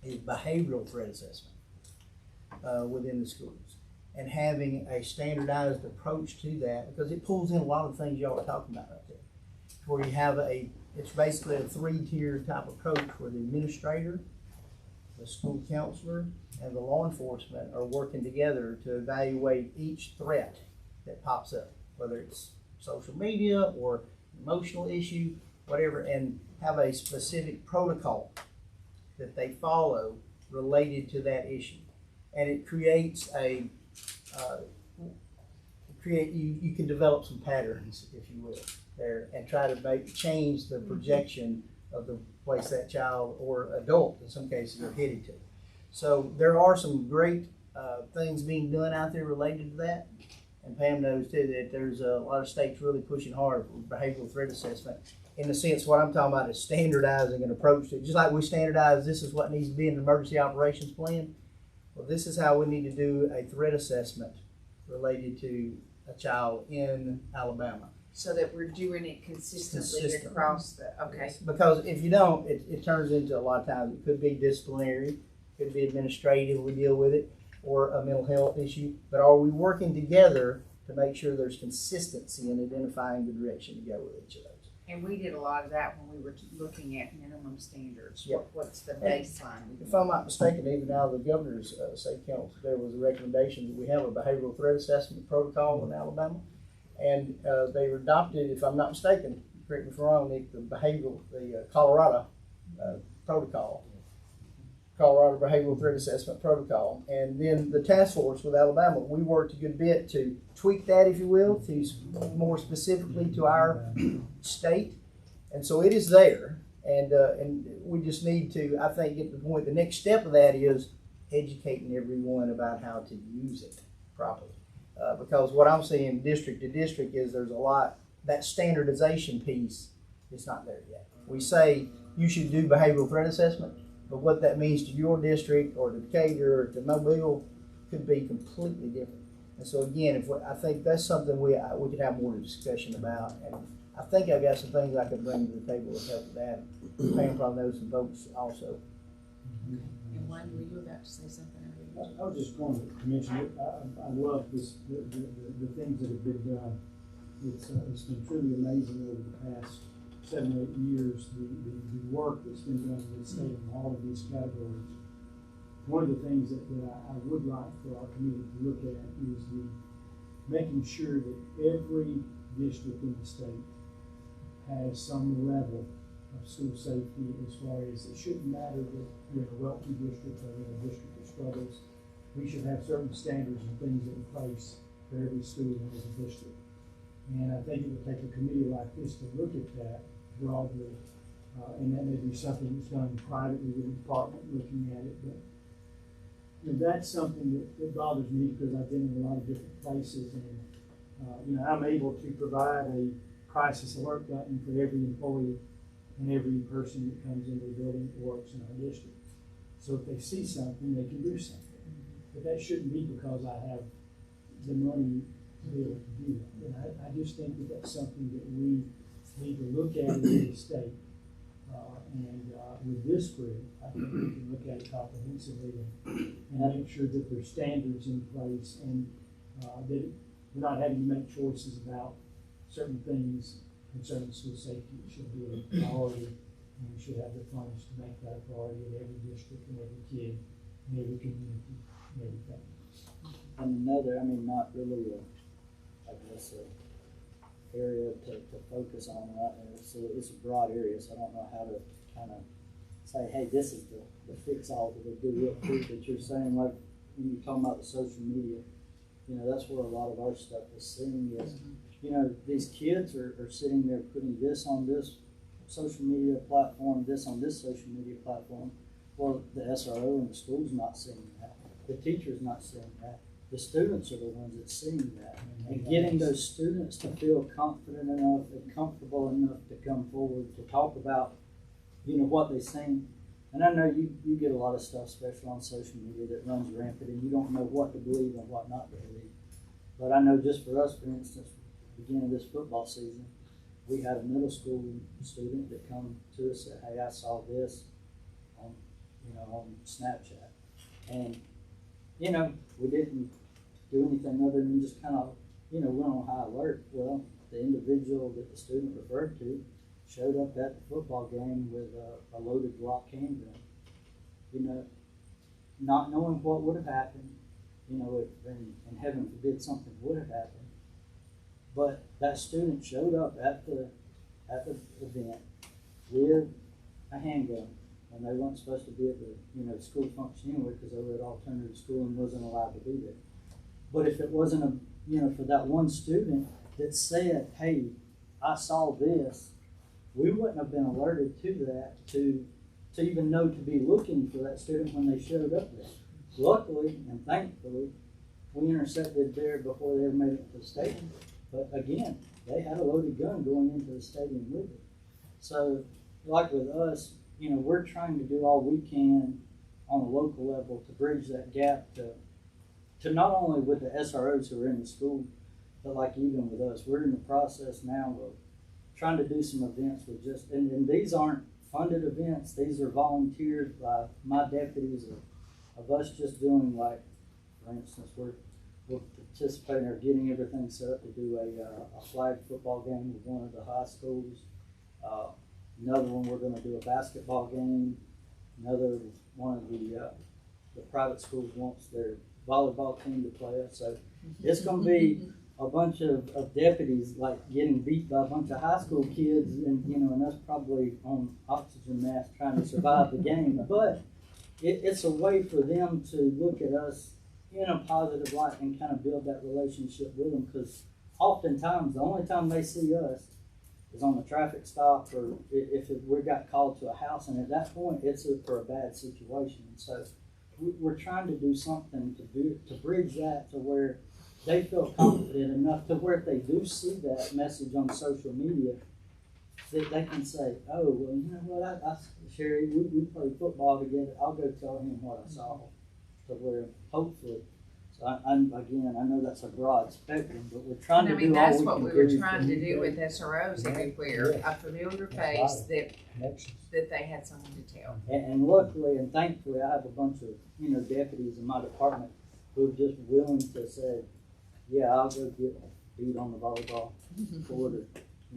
is behavioral threat assessment within the schools. And having a standardized approach to that, because it pulls in a lot of the things y'all are talking about right there. Where you have it's basically a 3-tier type approach where the administrator, the school counselor, and the law enforcement are working together to evaluate each threat that pops up, whether it's social media or emotional issue, whatever, and have a specific protocol that they follow related to that issue. And it creates you can develop some patterns, if you will, there, and try to change the projection of the place that child or adult in some cases are headed to. So there are some great things being done out there related to that. And Pam knows too that there's a lot of states really pushing hard for behavioral threat assessment. In the sense, what I'm talking about is standardizing an approach to it. Just like we standardize this is what needs to be in an emergency operations plan. Well, this is how we need to do a threat assessment related to a child in Alabama. So that we're doing it consistently across the, okay. Because if you don't, it turns into a lot of times, it could be disciplinary, could be administrative, we deal with it, or a mental health issue. But are we working together to make sure there's consistency in identifying the direction to go with each of those? And we did a lot of that when we were looking at minimum standards. Yep. What's the baseline? If I'm not mistaken, even now the governor's state council, there was a recommendation that we have a behavioral threat assessment protocol in Alabama. And they adopted, if I'm not mistaken, correct me if I'm wrong, Nick, the Colorado protocol, Colorado Behavioral Threat Assessment Protocol. And then the task force with Alabama, we worked a good bit to tweak that, if you will, to more specifically to our state. And so it is there. And we just need to, I think, get to the point. The next step of that is educating everyone about how to use it properly. Because what I'm seeing district to district is there's a lot, that standardization piece is not there yet. We say you should do behavioral threat assessment, but what that means to your district or to Decatur or to Mobile could be completely different. And so again, I think that's something we could have more discussion about. And I think I've got some things I could bring to the table to help with that. Pam probably knows some folks also. And Wayne, were you about to say something? I was just going to mention it. I love this, the things that have been done. It's been truly amazing over the past 7 or 8 years, the work that's been done in the state in all of these categories. One of the things that I would like for our community to look at is making sure that every district in the state has some level of school safety, as far as it shouldn't matter that you're in a wealthy district or in a district that struggles. we should have certain standards and things in place for every school in every district. And I think it would take a committee like this to look at that broadly, and that may be something that's done privately with the department looking at it, but that's something that bothers me because I've been in a lot of different places, and I'm able to provide a crisis alert button for every employee and every person that comes into the building or works in our district. So if they see something, they can do something. But that shouldn't be because I have the money to be able to do that. And I just think that that's something that we need to look at in the state. With this group, I think we can look at it comprehensively and make sure that there's standards in place and that we're not having to make choices about certain things concerning school safety. It should be a priority, and we should have the funds to make that a priority in every district and every kid in every community and every family. And another, not really I guess area to focus on right now. So it's a broad area, so I don't know how to kind of say, hey, this is the fix all that they do real quick. But you're saying, like, when you're talking about the social media, that's where a lot of our stuff is seen is, these kids are sitting there putting this on this social media platform, this on this social media platform. Well, the SRO and the school's not seeing that. The teacher's not seeing that. The students are the ones that's seeing that. And getting those students to feel confident enough and comfortable enough to come forward to talk about, what they've seen. And I know you get a lot of stuff, especially on social media, that runs rampant, and you don't know what to believe and what not to believe. But I know just for us, for instance, beginning of this football season, we had a middle school student that come to us and said, hey, I saw this on Snapchat. And, we didn't do anything other than just kind of, went on high alert. Well, the individual that the student referred to showed up at the football game with a loaded Glock handgun. Not knowing what would have happened, and heaven forbid something would have happened. But that student showed up at the event with a handgun when they weren't supposed to be at the school function anyway because they were at alternative school and wasn't allowed to be there. But if it wasn't for that one student that said, hey, I saw this, we wouldn't have been alerted to that to even know to be looking for that student when they showed up there. Luckily and thankfully, we intercepted there before they ever made it to the stadium. But again, they had a loaded gun going into the stadium with it. So, like with us, we're trying to do all we can on a local level to bridge that gap to not only with the SROs who are in the school, but like even with us. We're in the process now of trying to do some events with and these aren't funded events. These are volunteered by my deputies of us just doing, like, for instance, we're participating or getting everything set up to do a flag football game with one of the high schools. Another one, we're going to do a basketball game. Another one of the private schools wants their volleyball team to play us. So it's going to be a bunch of deputies like getting beat by a bunch of high school kids, and us probably on oxygen masks trying to survive the game. But it's a way for them to look at us in a positive light and kind of build that relationship with them, because oftentimes the only time they see us is on the traffic stop or if we got called to a house, and at that point it's for a bad situation. So we're trying to do something to bridge that to where they feel confident enough to where if they do see that message on social media, that they can say, oh, well, you know what, Sherry, we play football together. I'll go tell him what I saw. To where hopefully, so I know that's a broad spectrum, but we're trying to do that's all what we we can were do. trying to do with SROs everywhere, a familiar face that they had someone to tell. And luckily and thankfully, I have a bunch of deputies in my department who are just willing to say, yeah, I'll go get beat on the volleyball court, or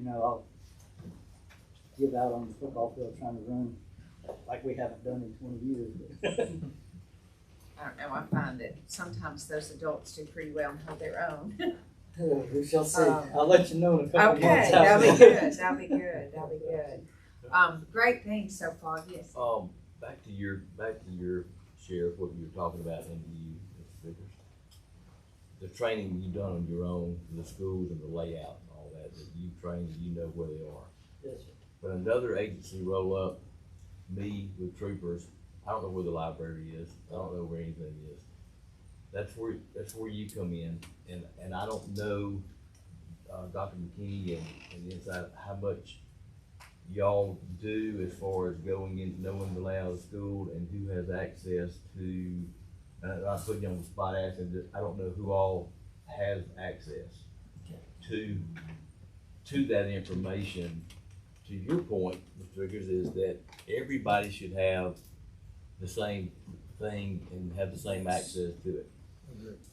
I'll give out on the football field trying to run like we haven't done in 20 years. I don't know, I find that sometimes those adults do pretty well and hold their own. We shall see. I'll let you know in a couple months. Okay, that'll be good. Great things so far, yes. Back to your sheriff, what you were talking about, MDU, the training you've done on your own, for the schools and the layout and all that you trained, you know where they are. Yes, sir. But another agency roll up, me with troopers, I don't know where the library is, I don't know where anything is. That's where you come in, and I don't know, Dr. McKinney and inside, how much y'all do as far as going in, knowing the layout of the school and who has access to, I'm putting you on the spot asking, I don't know who all has access to that information. To your point, Mr. Rickers, is that everybody should have the same thing and have the same access to it.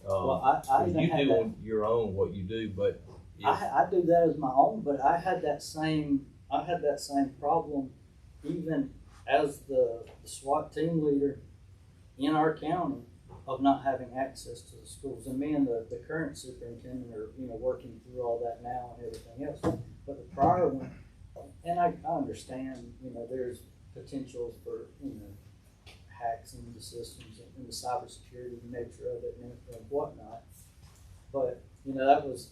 Well, I even you had do that. on your own what you do, but if, I do that as my own, but I had that same problem even as the SWAT team leader in our county of not having access to the schools. And me and the current superintendent are, working through all that now and everything else. But the prior one, and I understand, there's potentials for, hacks into the systems and the cybersecurity nature of it and whatnot. But, that was,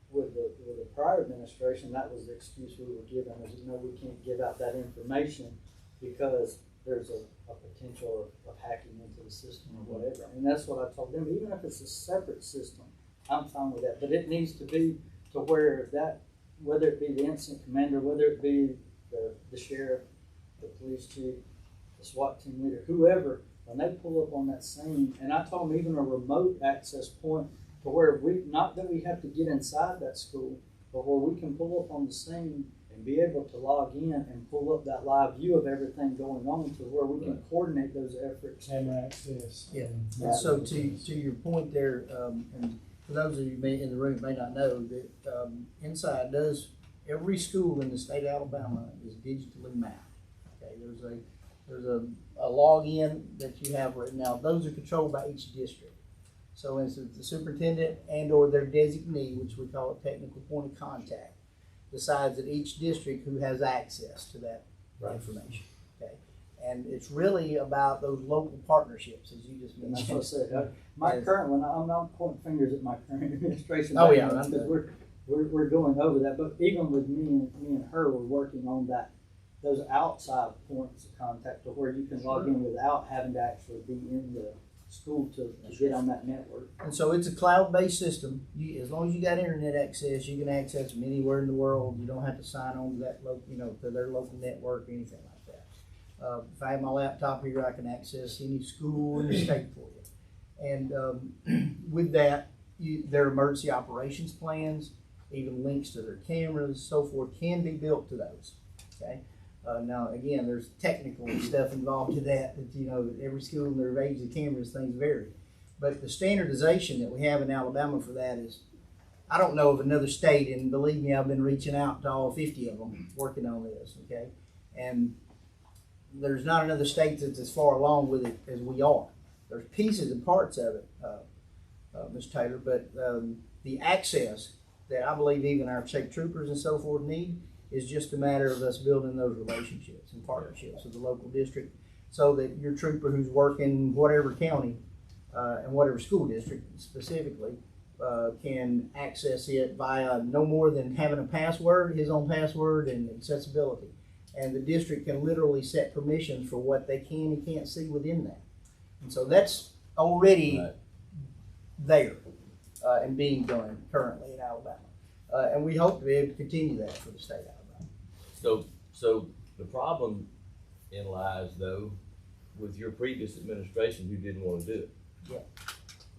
with the prior administration, that was the excuse we were given, is, we can't give out that information because there's a potential of hacking into the system or whatever. And that's what I told them. Even if it's a separate system, I'm fine with that. But it needs to be to where that, whether it be the incident commander, whether it be the sheriff, the police chief, the SWAT team leader, whoever, when they pull up on that scene, and I told them even a remote access point to where not that we have to get inside that school, but where we can pull up on the scene and be able to log in and pull up that live view of everything going on to where we can coordinate those efforts. Camera access. Yeah, and so to your point there, and for those of you in the room may not know that Inside does, every school in the state of Alabama is digitally mapped. Okay, there's a login that you have written out. Those are controlled by each district. So instance, the superintendent and or their designee, which we call a technical point of contact, decides that each district who has access to that information. Okay, and it's really about those local partnerships, as you just And mentioned. that's what I said. My current one, I'm not pointing fingers at my current administration. Oh, yeah, because we're going over that. But even with me and her, we're working on that. Those outside points of contact to where you can log in without having to actually be in the school to get on that network. And so it's a cloud-based system. As long as you got internet access, you can access them anywhere in the world. You don't have to sign on to that, to their local network or anything like that. If I have my laptop here, I can access any school in the state for you. And with that, their emergency operations plans, even links to their cameras, so forth, can be built to those. Okay. Now, again, there's technical stuff involved to that that every school and their age of cameras, things vary. But the standardization that we have in Alabama for that is, I don't know of another state, and believe me, I've been reaching out to all 50 of them working on this, okay? And there's not another state that's as far along with it as we are. There's pieces and parts of it, Ms. Taylor, but the access that I believe even our state troopers and so forth need is just a matter of us building those relationships and partnerships with the local district so that your trooper who's working whatever county and whatever school district specifically can access it via no more than having a password, his own password, and accessibility. And the district can literally set permissions for what they can and can't see within that. And so that's already there and being done currently in Alabama. And we hope to be able to continue that for the state of Alabama. So the problem lies though with your previous administration who didn't want to do it. Yeah.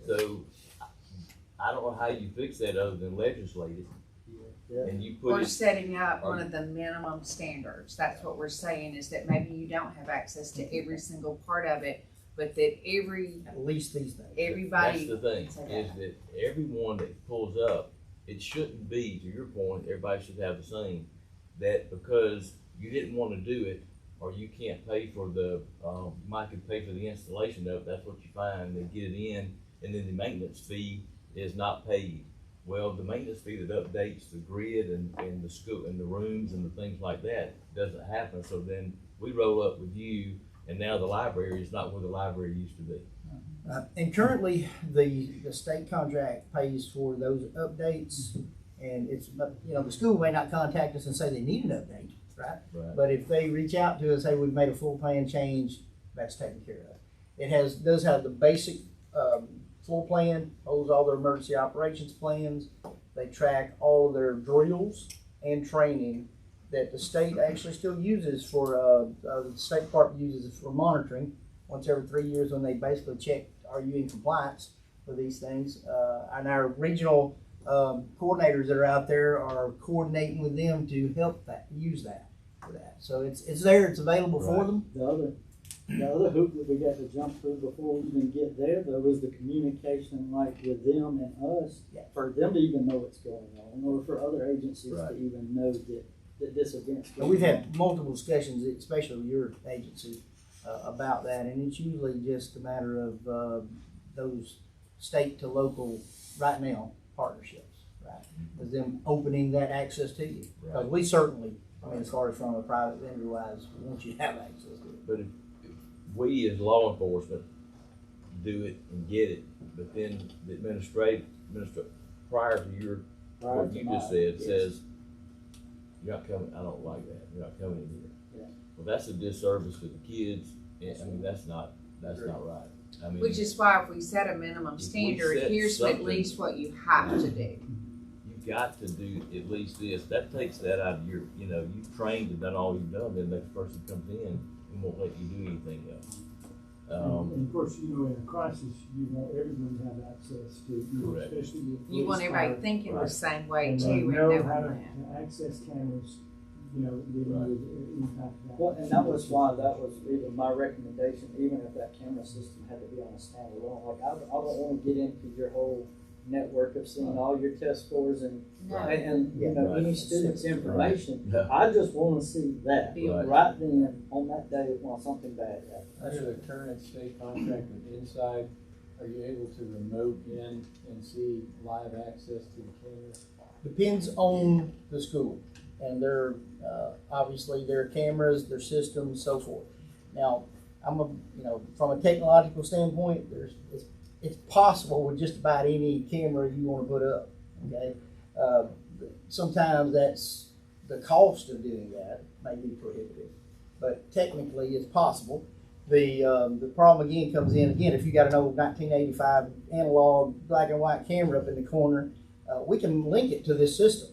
So I don't know how you fix that other than legislate it. Yeah. And you put We're it. setting up one of the minimum standards. That's what we're saying, is that maybe you don't have access to every single part of it, but that At least these things. everybody. That's the thing, is that everyone that pulls up, it shouldn't be, to your point, everybody should have the same. That because you didn't want to do it, or you can't pay for the, you might could pay for the installation of it, that's what you find, they get it in, and then the maintenance fee is not paid. Well, the maintenance fee that updates the grid and the school and the rooms and the things like that doesn't happen, so then we roll up with you, and now the library is not where the library used to be. And currently, the state contract pays for those updates, and it's, the school may not contact us and say they need an update, right? Right. But if they reach out to us, hey, we've made a full plan change, that's taken care of. It does have the basic, floor plan, holds all their emergency operations plans. They track all of their drills and training that the state actually still uses for, the State Department uses it for monitoring once every 3 years when they basically check, are you in compliance with these things? And our regional coordinators that are out there are coordinating with them to help use that for that. So it's there, it's available for them. The other hoop that we got to jump through before we even get there, though, is the communication, like with them and us, for them to even know what's going on, or for other agencies to even know that this event's going on. We've had multiple discussions, especially with your agency, about that, and it's usually just a matter of those state to local, right now, partnerships, right? With them opening that access to you. Because we certainly, as far as from a private vendor wise, we want you to have access to it. But if we as law enforcement do it and get it, but then the administrator prior to what you just said, says, you're not coming, I don't like that, you're not coming in here. Well, that's a disservice to the kids, and I mean, that's not right. I mean, Which is why if we set a minimum standard, set here's at something- least what you have to do. You've got to do at least this, that takes that out of your, you've trained and done all you've done, then the next person comes in and won't let you do anything else. And of course, in a crisis, you want everyone to have access to, Correct. especially with You want police, everybody fire, thinking the same way and too, they and know knowing how that. to access cameras, dealing with any type of that. Well, and that was why that was even my recommendation, even if that camera system had to be on a standalone. Like, I don't want to get into your whole network of seeing all your test scores and any student's information. Right. I just want to see that right then on that day when something bad happens. Under the current state contract with Inside, are you able to remote in and see live access to the cameras? Depends on the school and their, obviously their cameras, their systems, so forth. Now, from a technological standpoint, it's possible with just about any camera you want to put up, okay? Sometimes that's the cost of doing that may be prohibitive, but technically it's possible. The problem again comes in, if you got an old 1985 analog black and white camera up in the corner, we can link it to this system,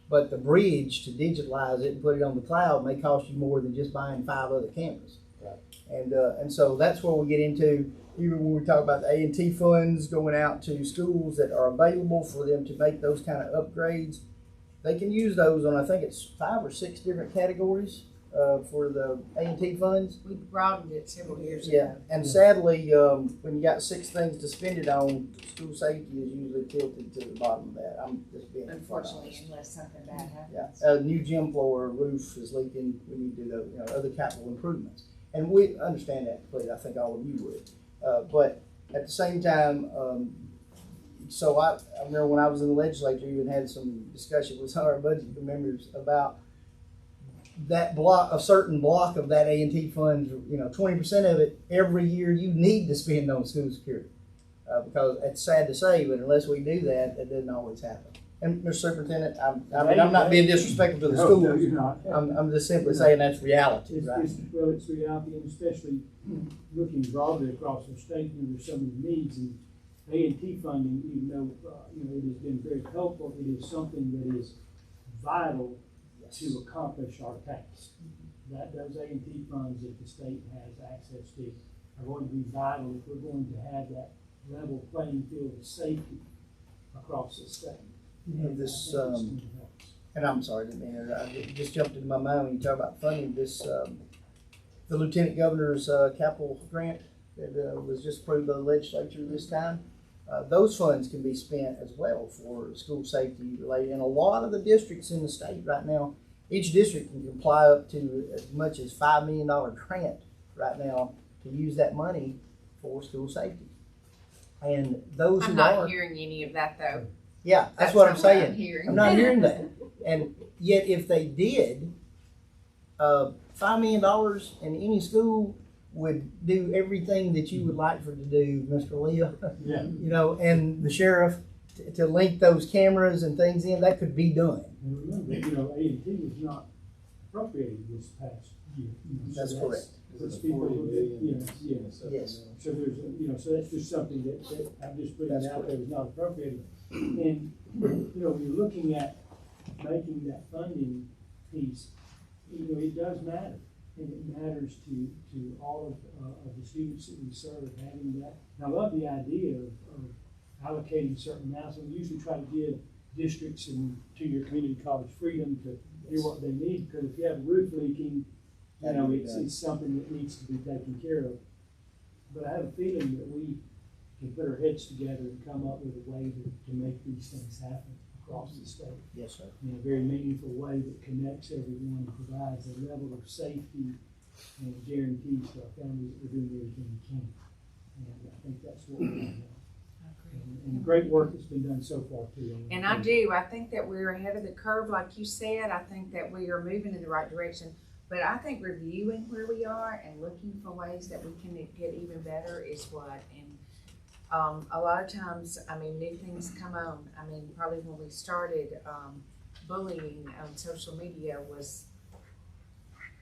but the bridge to digitalize it and put it on the cloud may cost you more than just buying 5 other cameras. And so that's where we get into, even when we talk about the A&T funds going out to schools that are available for them to make those kind of upgrades. They can use those on, I think it's 5 or 6 different categories for the A&T funds. We broadened it several years Yeah, ago. and sadly, when you got 6 things to spend it on, school safety is usually tilted to the bottom of that. I'm just being Unfortunately, honest. unless something bad happens. Yeah, new gym floor, roof is leaking, we need to do those, other capital improvements. And we understand that completely, I think all of you would. But at the same time, so I remember when I was in the legislature, even had some discussion with some of our budget members about that block, a certain block of that A&T fund, 20% of it every year you need to spend on school security. Because it's sad to say, but unless we do that, it doesn't always happen. And Mr. Superintendent, I'm not being disrespectful to the schools. No, you're not. I'm just simply saying that's reality, right? It's reality, and especially looking broadly across the state, there's so many needs, and A&T funding, even though, it has been very helpful, it is something that is vital to accomplish our task. That those A&T funds that the state has access to are going to be vital if we're going to have that level playing field of safety across the state. And this, and I'm sorry, I just jumped into my mind when you talk about funding this, the Lieutenant Governor's capital grant that was just approved by the legislature this time. Those funds can be spent as well for school safety related. And a lot of the districts in the state right now, each district can apply up to as much as $5 million grant right now to use that money for school safety. And those I'm who not are, hearing any of that though. yeah, that's what I'm not saying. hearing. I'm not hearing that. And yet if they did, $5 million in any school would do everything that you would like for it to do, Mr. Leah. Yeah. You know, and the sheriff to link those cameras and things in, that could be done. And remember, you know, A&T was not appropriated this past year. You know, so That's correct. Puts people, you know, yeah. Yes. So there's, you know, so that's just something that I'm just putting out there was not appropriated. And, you know, when you're looking at making that funding piece, you know, it does matter. And it matters to all of the students that we serve, having that. And I love the idea of allocating certain amounts, and we usually try to give districts and two-year community college freedom to do what they need, because if you have a roof leaking, you know, it's something that needs to be taken care of. But I have a feeling that we can put our heads together and come up with a way to make these things happen across the state. Yes, sir. In a very meaningful way that connects everyone and provides a level of safety and guarantees to our families that we're doing everything we can. And I think that's what we're doing. And great work that's been done so far too. And I do, I think that we're ahead of the curve, like you said. I think that we are moving in the right direction. But I think reviewing where we are and looking for ways that we can get even better is what. And a lot of times, I mean, new things come on. I mean, probably when we started, bullying on social media was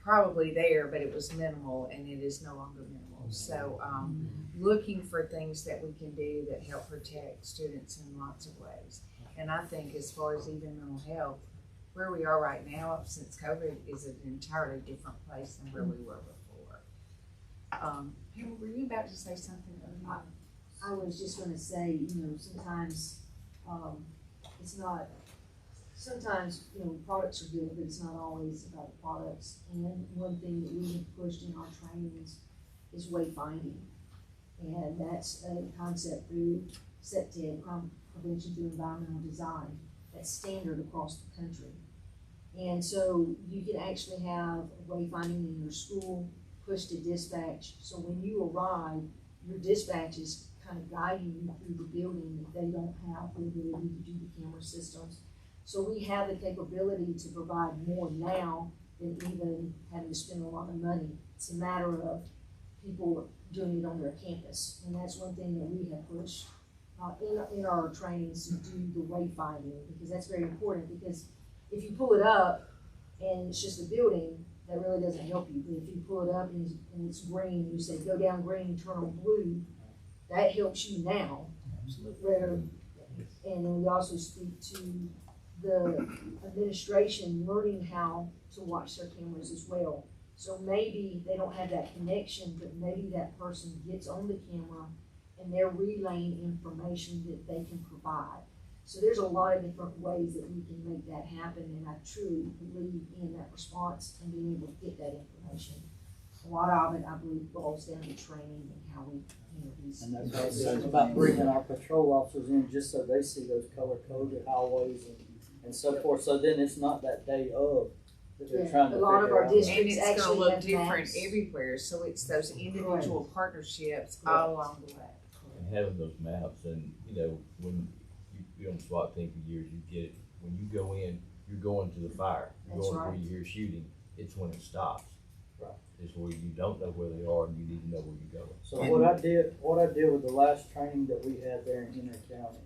probably there, but it was minimal, and it is no longer minimal. So looking for things that we can do that help protect students in lots of ways. And I think as far as even mental health, where we are right now since COVID is an entirely different place than where we were before. Harold, were you about to say something? I was just gonna say, you know, sometimes, it's not, sometimes, you know, products are good, but it's not always about the products. And one thing that we have pushed in our trainings is wayfinding. And that's a concept through CEPTED, Crime Prevention Through Environmental Design, that's standard across the country. And so you can actually have wayfinding in your school, push to dispatch. So when you arrive, your dispatch is kind of guiding you through the building if they don't have the ability to do the camera systems. So we have the capability to provide more now than even having to spend a lot of money. It's a matter of people doing it on their campus. And that's one thing that we have pushed in our trainings to do the wayfinding, because that's very important. Because if you pull it up and it's just a building, that really doesn't help you. But if you pull it up and it's green, you say go down green, turn on blue, that helps you now. And then we also speak to the administration learning how to watch their cameras as well. So maybe they don't have that connection, but maybe that person gets on the camera and they're relaying information that they can provide. So there's a lot of different ways that we can make that happen, and I truly believe in that response and being able to get that information. A lot of it, I believe, boils down to training and how we handle these. And that's what it's about, bringing our patrol officers in just so they see those color-coded highways and so forth. So then it's not that day of that they're trying to a lot of our figure out. districts And it's gonna actually look have different maps. everywhere, so it's those individual partnerships all along the way. And having those maps, and you know, when you're on the SWAT team for years, you get it. When you go in, you're going to the fire. You're That's going where right. you hear shooting. It's when it stops. Right. It's where you don't know where they are, and you need to know where you're going. So what I did with the last training that we had there in Henry County,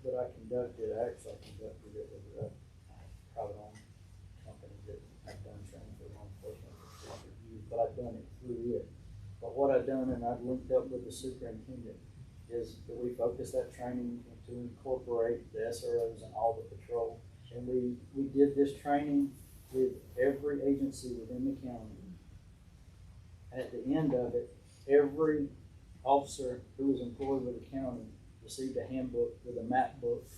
that I conducted, actually I conducted it with a private owned company that I've done training for law enforcement for 6 years, but I've done it through it. But what I've done, and I've linked up with the superintendent, is that we focus that training to incorporate the SROs and all the patrol. And we did this training with every agency within the county. And at the end of it, every officer who was employed with the county received a handbook with a map book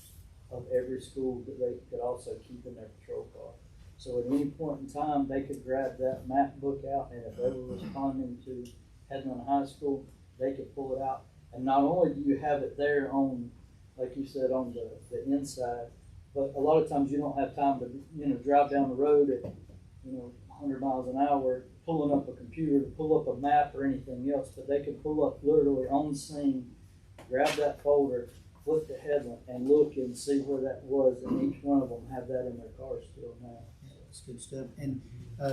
of every school that they could also keep in their patrol car. So at any point in time, they could grab that map book out, and if they were responding to Headland High School, they could pull it out. And not only do you have it there on, like you said, on the inside, but a lot of times you don't have time to, drive down the road at, 100 miles an hour, pulling up a computer to pull up a map or anything else, but they could pull up literally on scene, grab that folder, flip the headline, and look and see where that was, and each one of them have that in their car still now. That's good stuff. And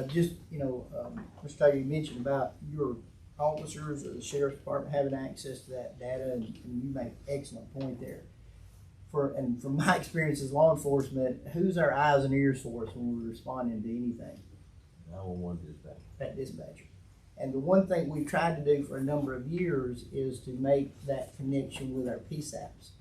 just, Mr. Taylor, you mentioned about your officers or the sheriff's department having access to that data, and you make an excellent point there. And from my experience as law enforcement, who's our eyes and ears for us when we're responding to anything? 911 dispatch. That dispatcher. And the one thing we've tried to do for a number of years is to make that connection with our PSAPs.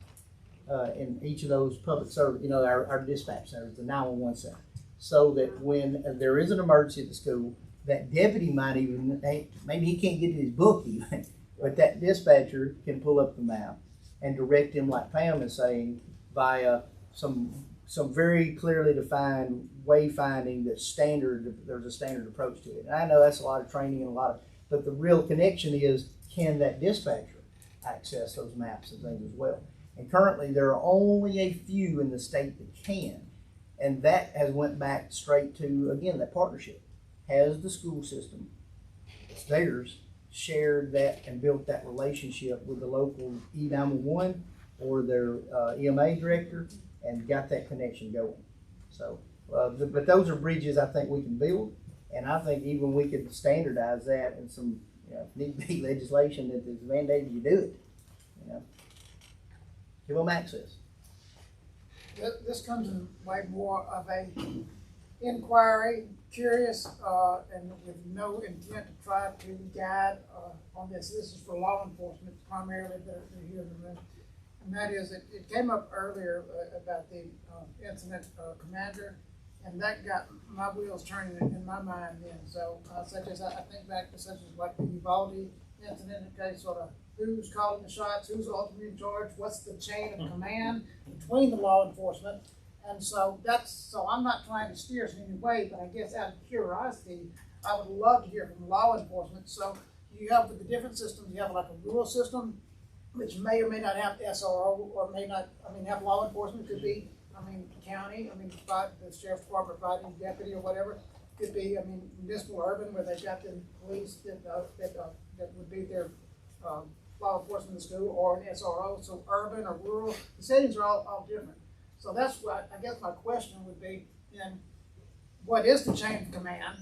In each of those public service, our dispatch centers, the 911 center. So that when there is an emergency at the school, that deputy might even, maybe he can't get to his book even, but that dispatcher can pull up the map and direct him, like Pam is saying, via some very clearly defined wayfinding that's standard. There's a standard approach to it. And I know that's a lot of training and but the real connection is, can that dispatcher access those maps and things as well? And currently there are only a few in the state that can. And that has went back straight to, again, that partnership. Has the school system, it's theirs, shared that and built that relationship with the local E911 or their EMA director and got that connection going. So, but those are bridges I think we can build, and I think even we could standardize that in some, need be legislation that is mandated you do it. Give them access. This comes in way more of a inquiry, curious, and with no intent to try to guide on this. This is for law enforcement primarily that are here in the room. And that is, it came up earlier about the incident commander, and that got my wheels turning in my mind then. So such as I think back to such as like the Uvalde incident, okay, sort of who's calling the shots, who's ultimately in charge, what's the chain of command between the law enforcement. And so I'm not trying to steer us in any way, but I guess out of curiosity, I would love to hear from law enforcement. So you have with the different systems, you have like a rural system, which may or may not have SRO or may not, have law enforcement, could be, county, the sheriff's department providing deputy or whatever. Could be, municipal urban where they've got the police that would be their law enforcement in the school, or an SRO, so urban or rural. The settings are all different. So that's what, I guess my question would be, then what is the chain of command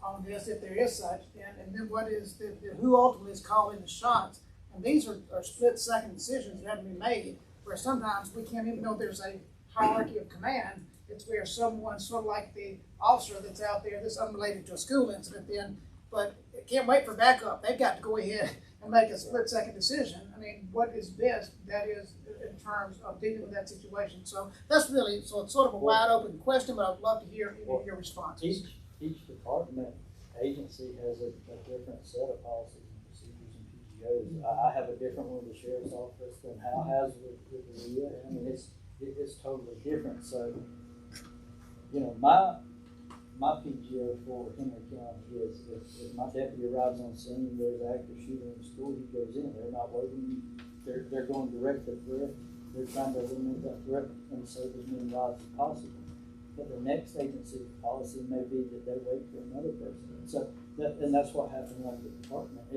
on this, if there is such, and then what is who ultimately is calling the shots? And these are split-second decisions that have to be made, where sometimes we can't even know there's a hierarchy of command. It's where someone, sort of like the officer that's out there, that's unrelated to a school incident then, but can't wait for backup. They've got to go ahead and make a split-second decision. What is best, that is, in terms of dealing with that situation. So that's really, so it's sort of a wide open question, but I'd love to hear your responses. Each department agency has a different set of policies and procedures and PGOs. I have a different one with the sheriff's office than Hal has with the RIA. It's totally different. So, my PGO for Henry County is if my deputy arrives on scene and there's an active shooter in school, he goes in. They're not waiting. They're going direct to threat. They're trying to eliminate that threat and save as many lives as possible. But the next agency policy may be that they wait for another person. So that's what happened like the department.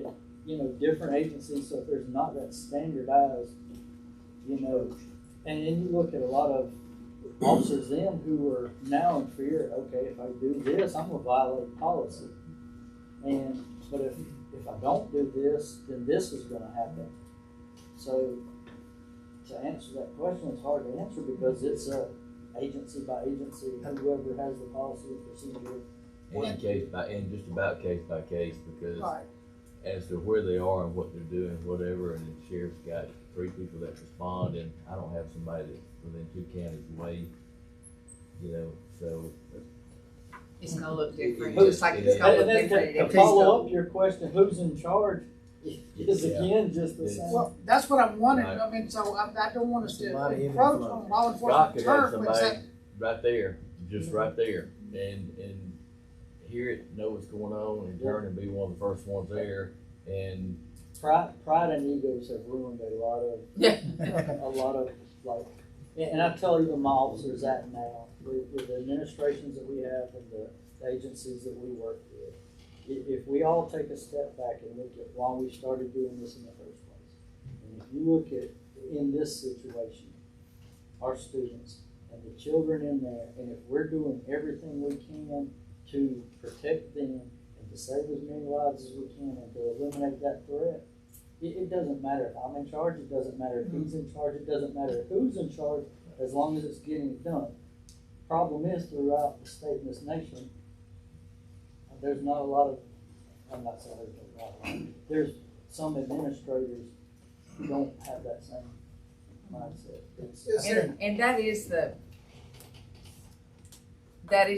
Different agencies. So if there's not that standardized, and then you look at a lot of officers then who are now in fear, okay, if I do this, I'm gonna violate policy. But if I don't do this, then this is gonna happen. So to answer that question, it's hard to answer because it's agency by agency, whoever has the policy or procedure. And just about case by case, because Right. as to where they are and what they're doing, whatever, and the sheriff's got 3 people that respond, and I don't have somebody that's within 2 counties away, so. It's gonna look different, It- just like it it's is. gonna look And then different. to follow up your question, who's in charge is Yeah. again just the same. Well, that's what I'm wondering. Right. So I don't want us to Somebody in approach the on law Rock enforcement could have turf when it's somebody that. right there, just right there, and hear it, know what's going on, and turn and be one of the first ones there, and Pride and egos have ruined a lot of and I tell even my officers that now with the administrations that we have and the agencies that we work with. If we all take a step back and look at why we started doing this in the first place, and if you look at in this situation, our students and the children in there, and if we're doing everything we can to protect them and to save as many lives as we can and to eliminate that threat, it doesn't matter if I'm in charge, it doesn't matter if he's in charge, it doesn't matter who's in charge, as long as it's getting it done. Problem is, throughout the state and this nation, there's not a lot of, I'm not saying there's a lot, there's some administrators who don't have that same mindset. And that is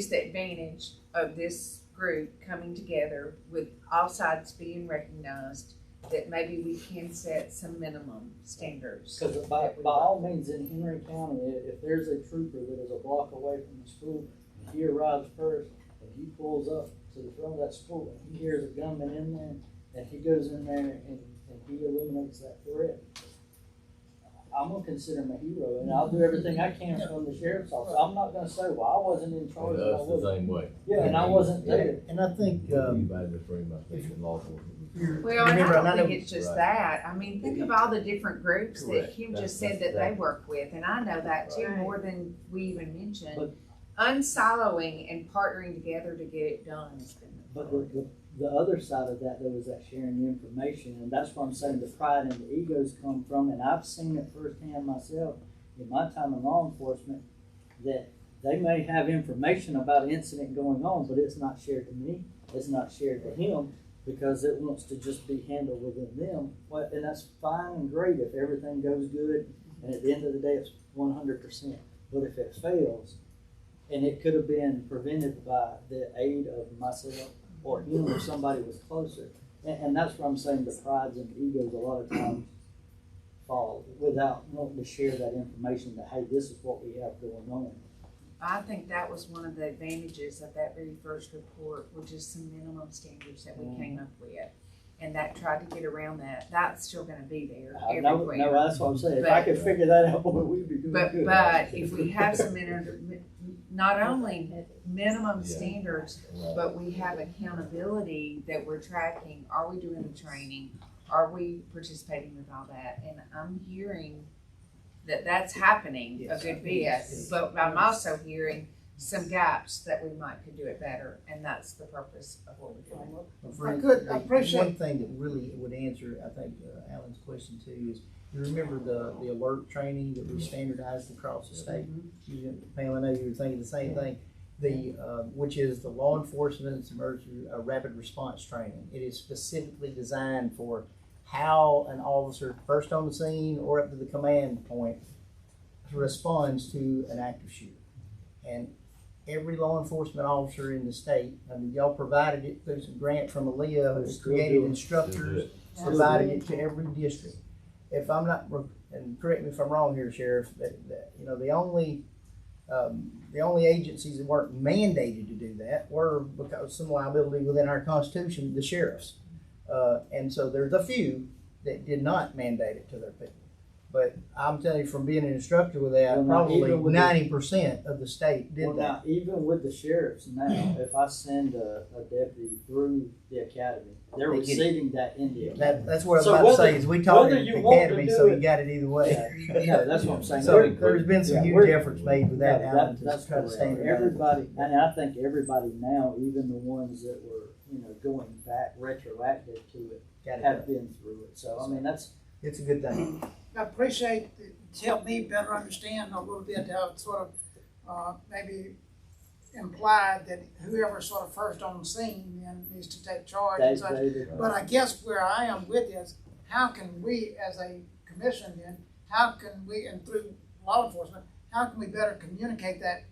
the advantage of this group coming together with all sides being recognized, that maybe we can set some minimum standards. Because by all means, in Henry County, if there's a trooper that is a block away from the school, and he arrives first, and he pulls up to the front of that school, and he hears a gunman in there, and he goes in there and he eliminates that threat, I'm gonna consider him a hero, and I'll do everything I can from the sheriff's office. I'm not gonna say, well, I wasn't in charge. That's the same way. Yeah, and I wasn't there. And I think, Anybody in this room, I think, in law enforcement. Well, and Remember, I and I don't think know- it's just Right. that. I mean, think of all the different groups that Correct. Kim That's- just said that's that they exactly. work with, and I know that too, Right. more than we even mentioned. But- Unsiloing and partnering together to get it done has been the But priority. the other side of that, though, is that sharing the information, and that's where I'm saying the pride and the egos come from, and I've seen it firsthand myself in my time in law enforcement, that they may have information about an incident going on, but it's not shared to me, it's not shared to him, because it wants to just be handled within them. Well, and that's fine and great if everything goes good, and at the end of the day, it's 100%. But if it fails, and it could have been prevented by the aid of myself or him if somebody was closer. And that's where I'm saying the prides and egos a lot of times fall without wanting to share that information that, hey, this is what we have going on. I think that was one of the advantages of that very first report, which is some minimum standards that we came up with. And that tried to get around that. That's still gonna be there No, everywhere. that's what I'm saying. If I could figure that out, boy, we'd be doing But, good. but if we have some, not only minimum Yeah. standards, Right. but we have accountability that we're tracking, are we doing the training? Are we participating with all that? And I'm hearing that that's happening a Yes. good bit, Yes. but I'm also hearing some gaps that we might could do it better, and that's the purpose of what we're doing. If I could, I appreciate- One thing that really would answer, I think, Alan's question too, is you remember the alert training that we standardized across the state? Pam, I know you were thinking the same thing. Which is the law enforcement's emergency rapid response training. It is specifically designed for how an officer, first on the scene or up to the command point, responds to an active shooter. And every law enforcement officer in the state, I mean, y'all provided it through some grant from Aaliyah, who's Still created doing it. instructors, provided it to every district. If I'm not, and correct me if I'm wrong here, Sheriff, that you know, the only agencies that weren't mandated to do that were, because of some liability within our Constitution, the sheriffs. And so there's a few that did not mandate it to their people. But I'm telling you, from being an instructor with that, Well, now, probably even with the- 90% of the state did Well, that. now, even with the sheriffs now, if I send a deputy through the academy, they're They get it. receiving that in the academy. That's what I was So about to say, whether- is we taught it whether at you the want to academy, do so you it- got it either way. No, that's what I'm saying. So there's been some huge we're- efforts made with that, Yeah, Alan, to that's try to correct. standardize. Everybody, and I think everybody now, even the ones that were, going back retroactive to it, Got it have done. been through it. So, I mean, that's, It's a good thing. I appreciate it. It's helped me better understand a little bit how it sort of maybe implied that whoever's sort of first on the scene then needs to take charge and such. But I guess where I am with is, how can we as a commission then, how can we, and through law enforcement, how can we better communicate that,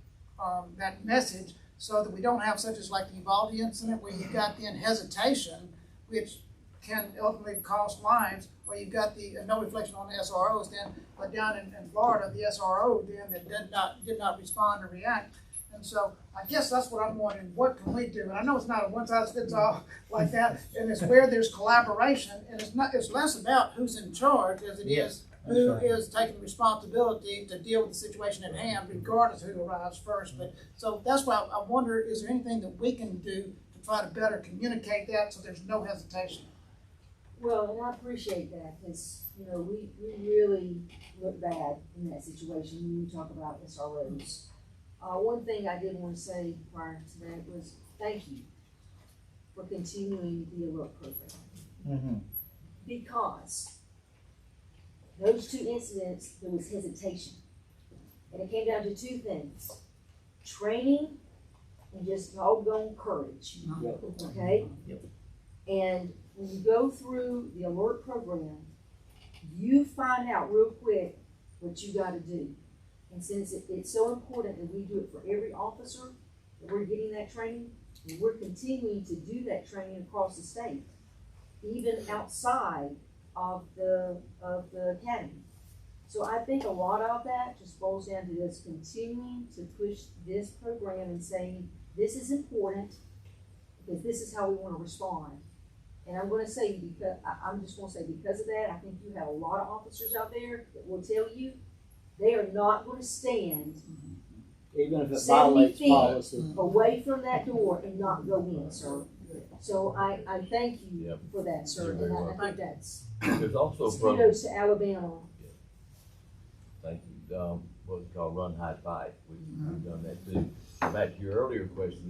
that message so that we don't have such as like the Uvalde incident where you've got then hesitation, which can ultimately cost lives, where you've got the, no reflection on the SROs then, but down in Florida, the SRO then that did not respond or react. And so I guess that's what I'm wondering, what can we do? And I know it's not a one size fits all like that, and it's where there's collaboration, and it's less about who's in charge as it Yes, is that's who right. is taking responsibility to deal with the situation at hand, regardless of who arrives first. But so that's why I wonder, is there anything that we can do to try to better communicate that so there's no hesitation? Well, and I appreciate that, because, you know, we really look bad in that situation when you talk about SROs. One thing I did want to say prior to that was thank you for continuing the alert program. Mm-hmm. Because those two incidents, there was hesitation. And it came down to two things: training and just doggone courage. Yep. Okay? Yep. And when you go through the alert program, you find out real quick what you got to do. And since it's so important that we do it for every officer, that we're getting that training, and we're continuing to do that training across the state, even outside of the academy. So I think a lot of that just boils down to us continuing to push this program and saying, this is important, because this is how we want to respond. And I'm going to say, because I'm just going to say, because of that, I think you have a lot of officers out there that will tell you they are not going to stand Even if it 70 violates feet policy. away from that door and not go in, sir. So I thank you Yep. for that, sir. You're very And I welcome. think that's There's also a program, kudos to Alabama. thank you, what's called Run, Hide, Fight, we've done that too. Back to your earlier question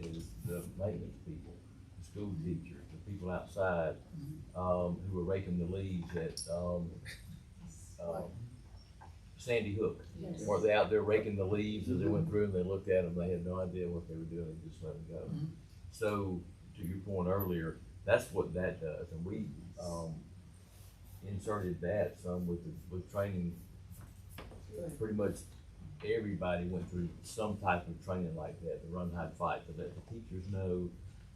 is the maintenance people, the school teachers, the people outside, who were raking the leaves at, Sandy Hook. Yes. Weren't they out there raking the leaves as they went through and they looked at them, they had no idea what they were doing, and just let them go. So, to your point earlier, that's what that does, and we, inserted that some with training. Pretty much everybody went through some type of training like that, the Run, Hide, Fight, so that the teachers know,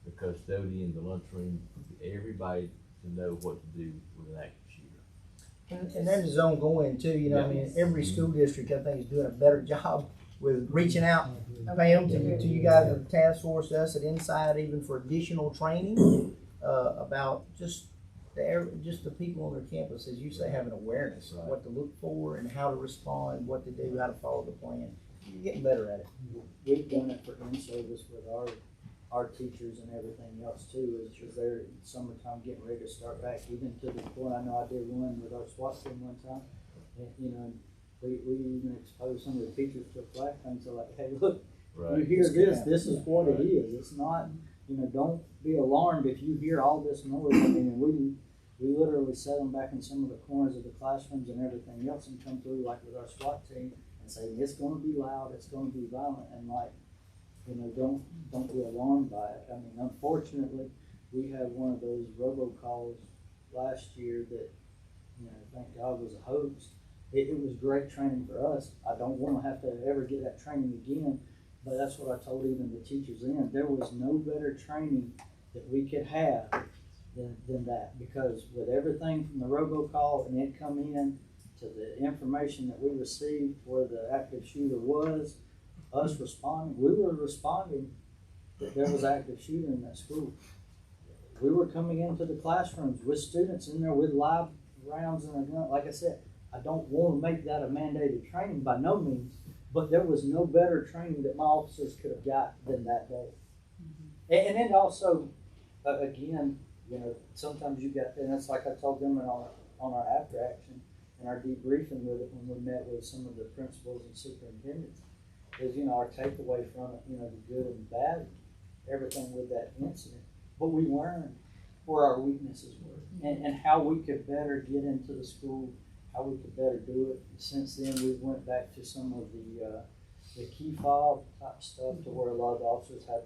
the custodian, the lunchroom, everybody to know what to do with an active shooter. And that is ongoing too, you know, I mean, every school district, I think, is doing a better job with reaching out, Pam, to you guys at the task force, us at Inside, even for additional training, about just the people on their campus, as you say, having awareness of what to look for and how to respond, what to do, how to follow the plan. You're getting better at it. We've done it for in-service with our teachers and everything else too, is because they're in summertime getting ready to start back, even to the point, I know I did one with our SWAT team one time. And, you know, we even exposed some of the teachers to flashbangs, so like, hey, look, Right. you hear this is what it is. It's not, you know, don't be alarmed if you hear all this noise. I mean, and we literally set them back in some of the corners of the classrooms and everything else and come through like with our SWAT team and say, it's gonna be loud, it's gonna be violent, and like, you know, don't be alarmed by it. I mean, unfortunately, we had one of those robocalls last year that, you know, thank God was a hoax. It was great training for us. I don't wanna have to ever get that training again, but that's what I told even the teachers then. There was no better training that we could have than that, because with everything from the robocall and it come in to the information that we received where the active shooter was, us responding, we were responding that there was active shooter in that school. We were coming into the classrooms with students in there with live rounds and a gun. Like I said, I don't want to make that a mandated training by no means, but there was no better training that my officers could have got than that day. And then also, again, you know, sometimes you got, and it's like I told them on our after action and our debriefing with it when we met with some of the principals and superintendents, is, you know, our takeaway from it, you know, the good and bad, everything with that incident. But we learned where our weaknesses were and how we could better get into the school, how we could better do it. Since then, we went back to some of the key fob type stuff to where a lot of the officers have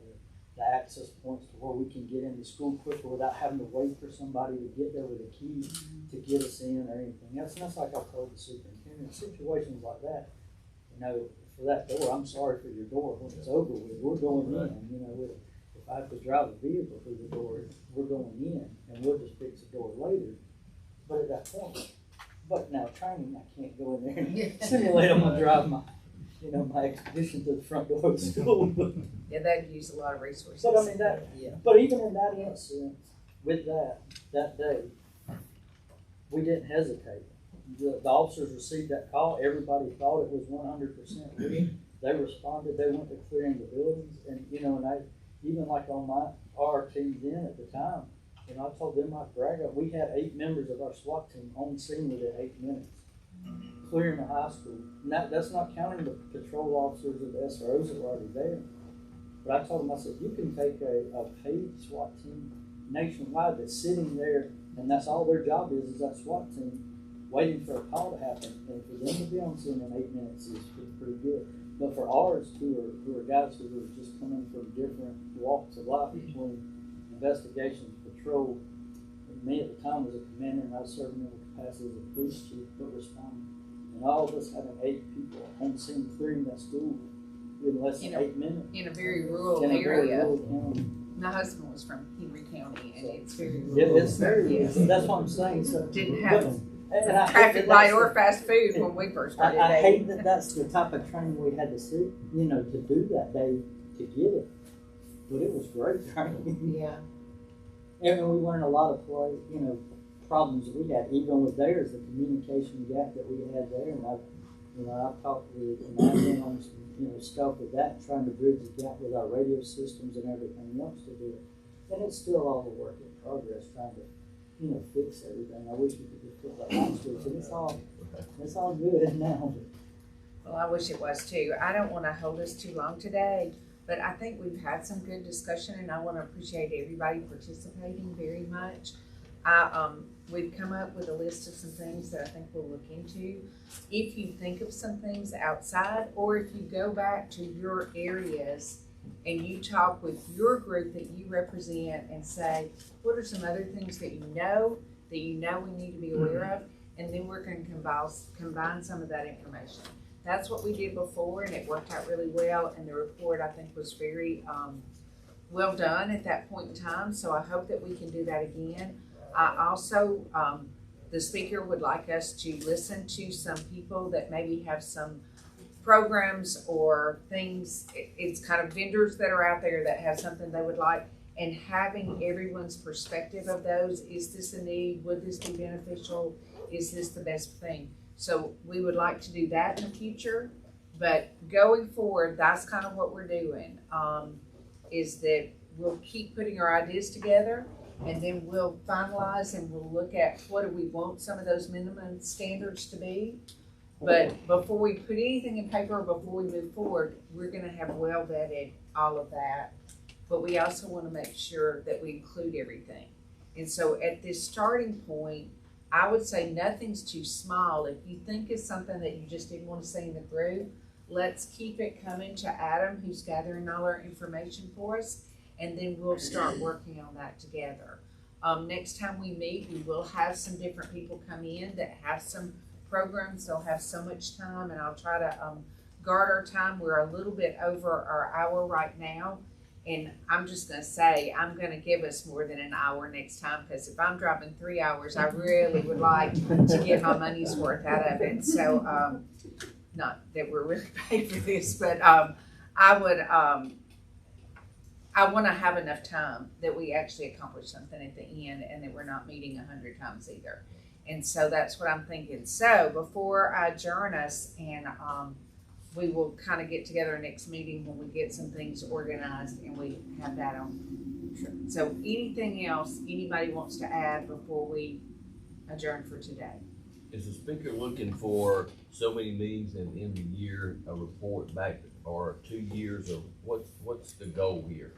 the access points to where we can get into school quicker without having to wait for somebody to get there with a key to get us in or anything else. And that's like I told the superintendent, situations like that, you know, for that door, I'm sorry for your door. When it's over with, we're going in. You know, if I have to drive a vehicle through the door, we're going in, and we'll just fix the door later. But at that point, but now training, I can't go in there and simulate I'm gonna drive my, you know, my expedition to the front door of the school. Yeah, they'd use a lot of resources. But I mean that, but even in that incident, with that day, we didn't hesitate. The officers received that call. Everybody thought it was 100% real. They responded. They went to clearing the buildings, and you know, and I even like on our team then at the time, You know, I told them like Braga, we had 8 members of our SWAT team on scene within 8 minutes, clearing the high school. And that's not counting the patrol officers or the SROs that were already there. But I told them, I said, you can take a paid SWAT team nationwide that's sitting there, and that's all their job is that SWAT team waiting for a call to happen. And for them to be on scene in 8 minutes is pretty good. But for ours, who are guys who are just coming from different walks of life between investigations, patrol, and me at the time was a commander, and I was serving in the capacity as a police chief, but responding. And all of us having 8 people on scene clearing that school in less than 8 minutes. In a very rural In a very area. rural county. My husband was from Henry County, and it's very Yeah, rural. it's very, Yes. that's what I'm saying, so. Didn't have And I hate traffic that light that's or the- fast food when we first started I dating. hate that that's the type of training we had to see, you know, to do that day to get it. But it was great training. Yeah. And we learned a lot of problems that we had, even with theirs, the communication gap that we had there. And I've talked with, and I've been on some, stuff with that, trying to bridge the gap with our radio systems and everything else to do it. And it's still all a work in progress, trying to, fix everything. I wish we could just put that on switch, and it's all good now. Well, I wish it was too. I don't want to hold us too long today, but I think we've had some good discussion, and I want to appreciate everybody participating very much. We've come up with a list of some things that I think we'll look into. If you think of some things outside, or if you go back to your areas and you talk with your group that you represent and say, what are some other things that you know we need to be aware of? And then we're going to combine some of that information. That's what we did before, and it worked out really well. And the report, I think, was very well done at that point in time. So I hope that we can do that again. I also, the speaker would like us to listen to some people that maybe have some programs or things. It's kind of vendors that are out there that have something they would like, and having everyone's perspective of those. Is this a need? Would this be beneficial? Is this the best thing? So we would like to do that in the future, but going forward, that's kind of what we're doing, is that we'll keep putting our ideas together, and then we'll finalize and we'll look at what do we want some of those minimum standards to be. But before we put anything in paper, before we move forward, we're gonna have well vetted all of that. But we also wanna make sure that we include everything. And so at this starting point, I would say nothing's too small. If you think it's something that you just didn't want to see in the group, let's keep it coming to Adam, who's gathering all our information for us, and then we'll start working on that together. Next time we meet, we will have some different people come in that have some programs. They'll have so much time, and I'll try to guard our time. We're a little bit over our hour right now. And I'm just going to say, I'm going to give us more than an hour next time, because if I'm driving 3 hours, I really would like to get my money's worth out of it. So, not that we're really paid for this, but I want to have enough time that we actually accomplish something at the end, and that we're not meeting 100 times either. And so that's what I'm thinking. So before I adjourn us, and we will kind of get together next meeting when we get some things organized and we have that on. So anything else anybody wants to add before we adjourn for today? Is the speaker looking for so many meetings at the end of the year, a report back, or 2 years, or what's the goal here?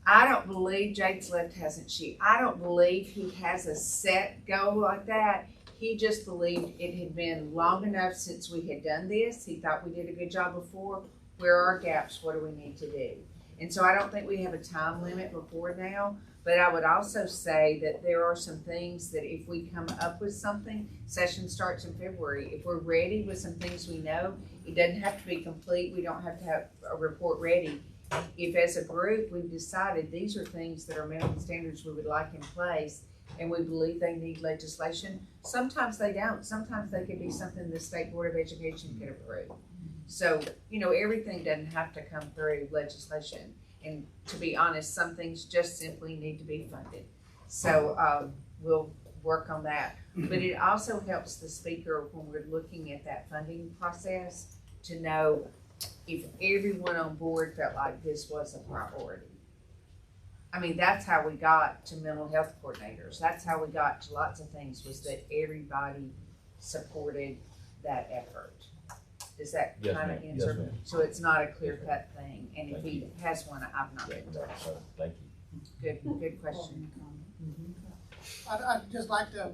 I don't believe, Jake's left, hasn't she? I don't believe he has a set goal like that. He just believed it had been long enough since we had done this. He thought we did a good job before. Where are our gaps? What do we need to do? And so I don't think we have a time limit before now, but I would also say that there are some things that if we come up with something, session starts in February. If we're ready with some things we know, it doesn't have to be complete. We don't have to have a report ready. If as a group we've decided these are things that are minimum standards we would like in place, and we believe they need legislation, sometimes they don't. Sometimes they could be something the State Board of Education could approve. So, everything doesn't have to come through legislation. And to be honest, some things just simply need to be funded. So we'll work on that. But it also helps the speaker when we're looking at that funding process to know if everyone on board felt like this was a priority. I mean, that's how we got to mental health coordinators. That's how we got to lots of things, was that everybody supported that effort. Does that Yes, kind of ma'am. answer? Yes, ma'am. So it's not a clear cut thing, and if he has one, I've not been told. Thank you. Good question. I'd just like to,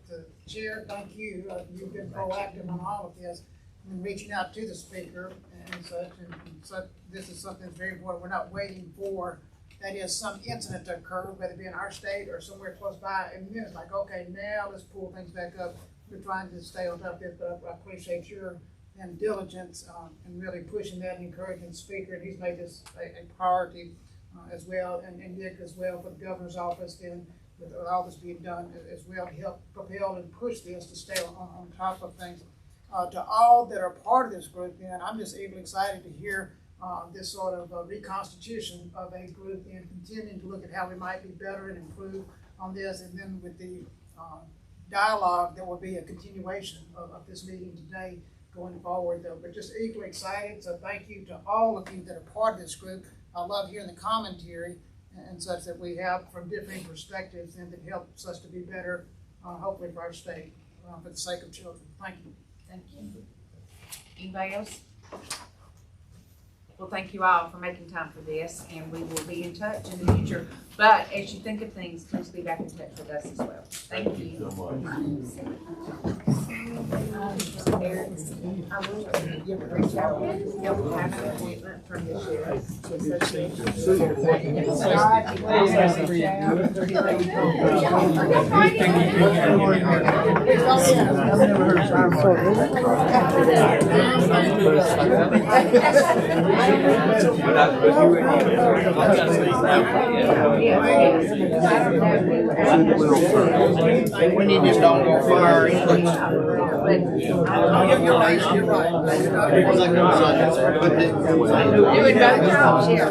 to chair, thank you. You've been proactive on all of this, and reaching out to the speaker and such, and such. This is something that's very important. We're not waiting for, that is, some incident to occur, whether it be in our state or somewhere close by, and then it's like, okay, now let's pull things back up. We're trying to stay on top of this, but I appreciate your diligence and really pushing that and encouraging the speaker, and he's made this a priority as well, and Nick as well for the governor's office, and with all this being done as well to help propel and push this to stay on top of things. To all that are part of this group, then I'm just even excited to hear this sort of reconstitution of a group and continuing to look at how we might be better and improve on this, and then with the dialogue, there will be a continuation of this meeting today going forward, though. But just equally excited, so thank you to all of you that are part of this group. I love hearing the commentary and such that we have from different perspectives, and that helps us to be better, hopefully for our state, for the sake of children. Thank you. Thank you. Anybody else? Well, thank you all for making time for this, and we will be in touch in the future. But as you think of things, please be back in touch with us as well. Thank you. So much. Eric, I will reach out, you'll have an appointment from the sheriff. We need this dog on fire. You're right. Doing both jobs, yeah.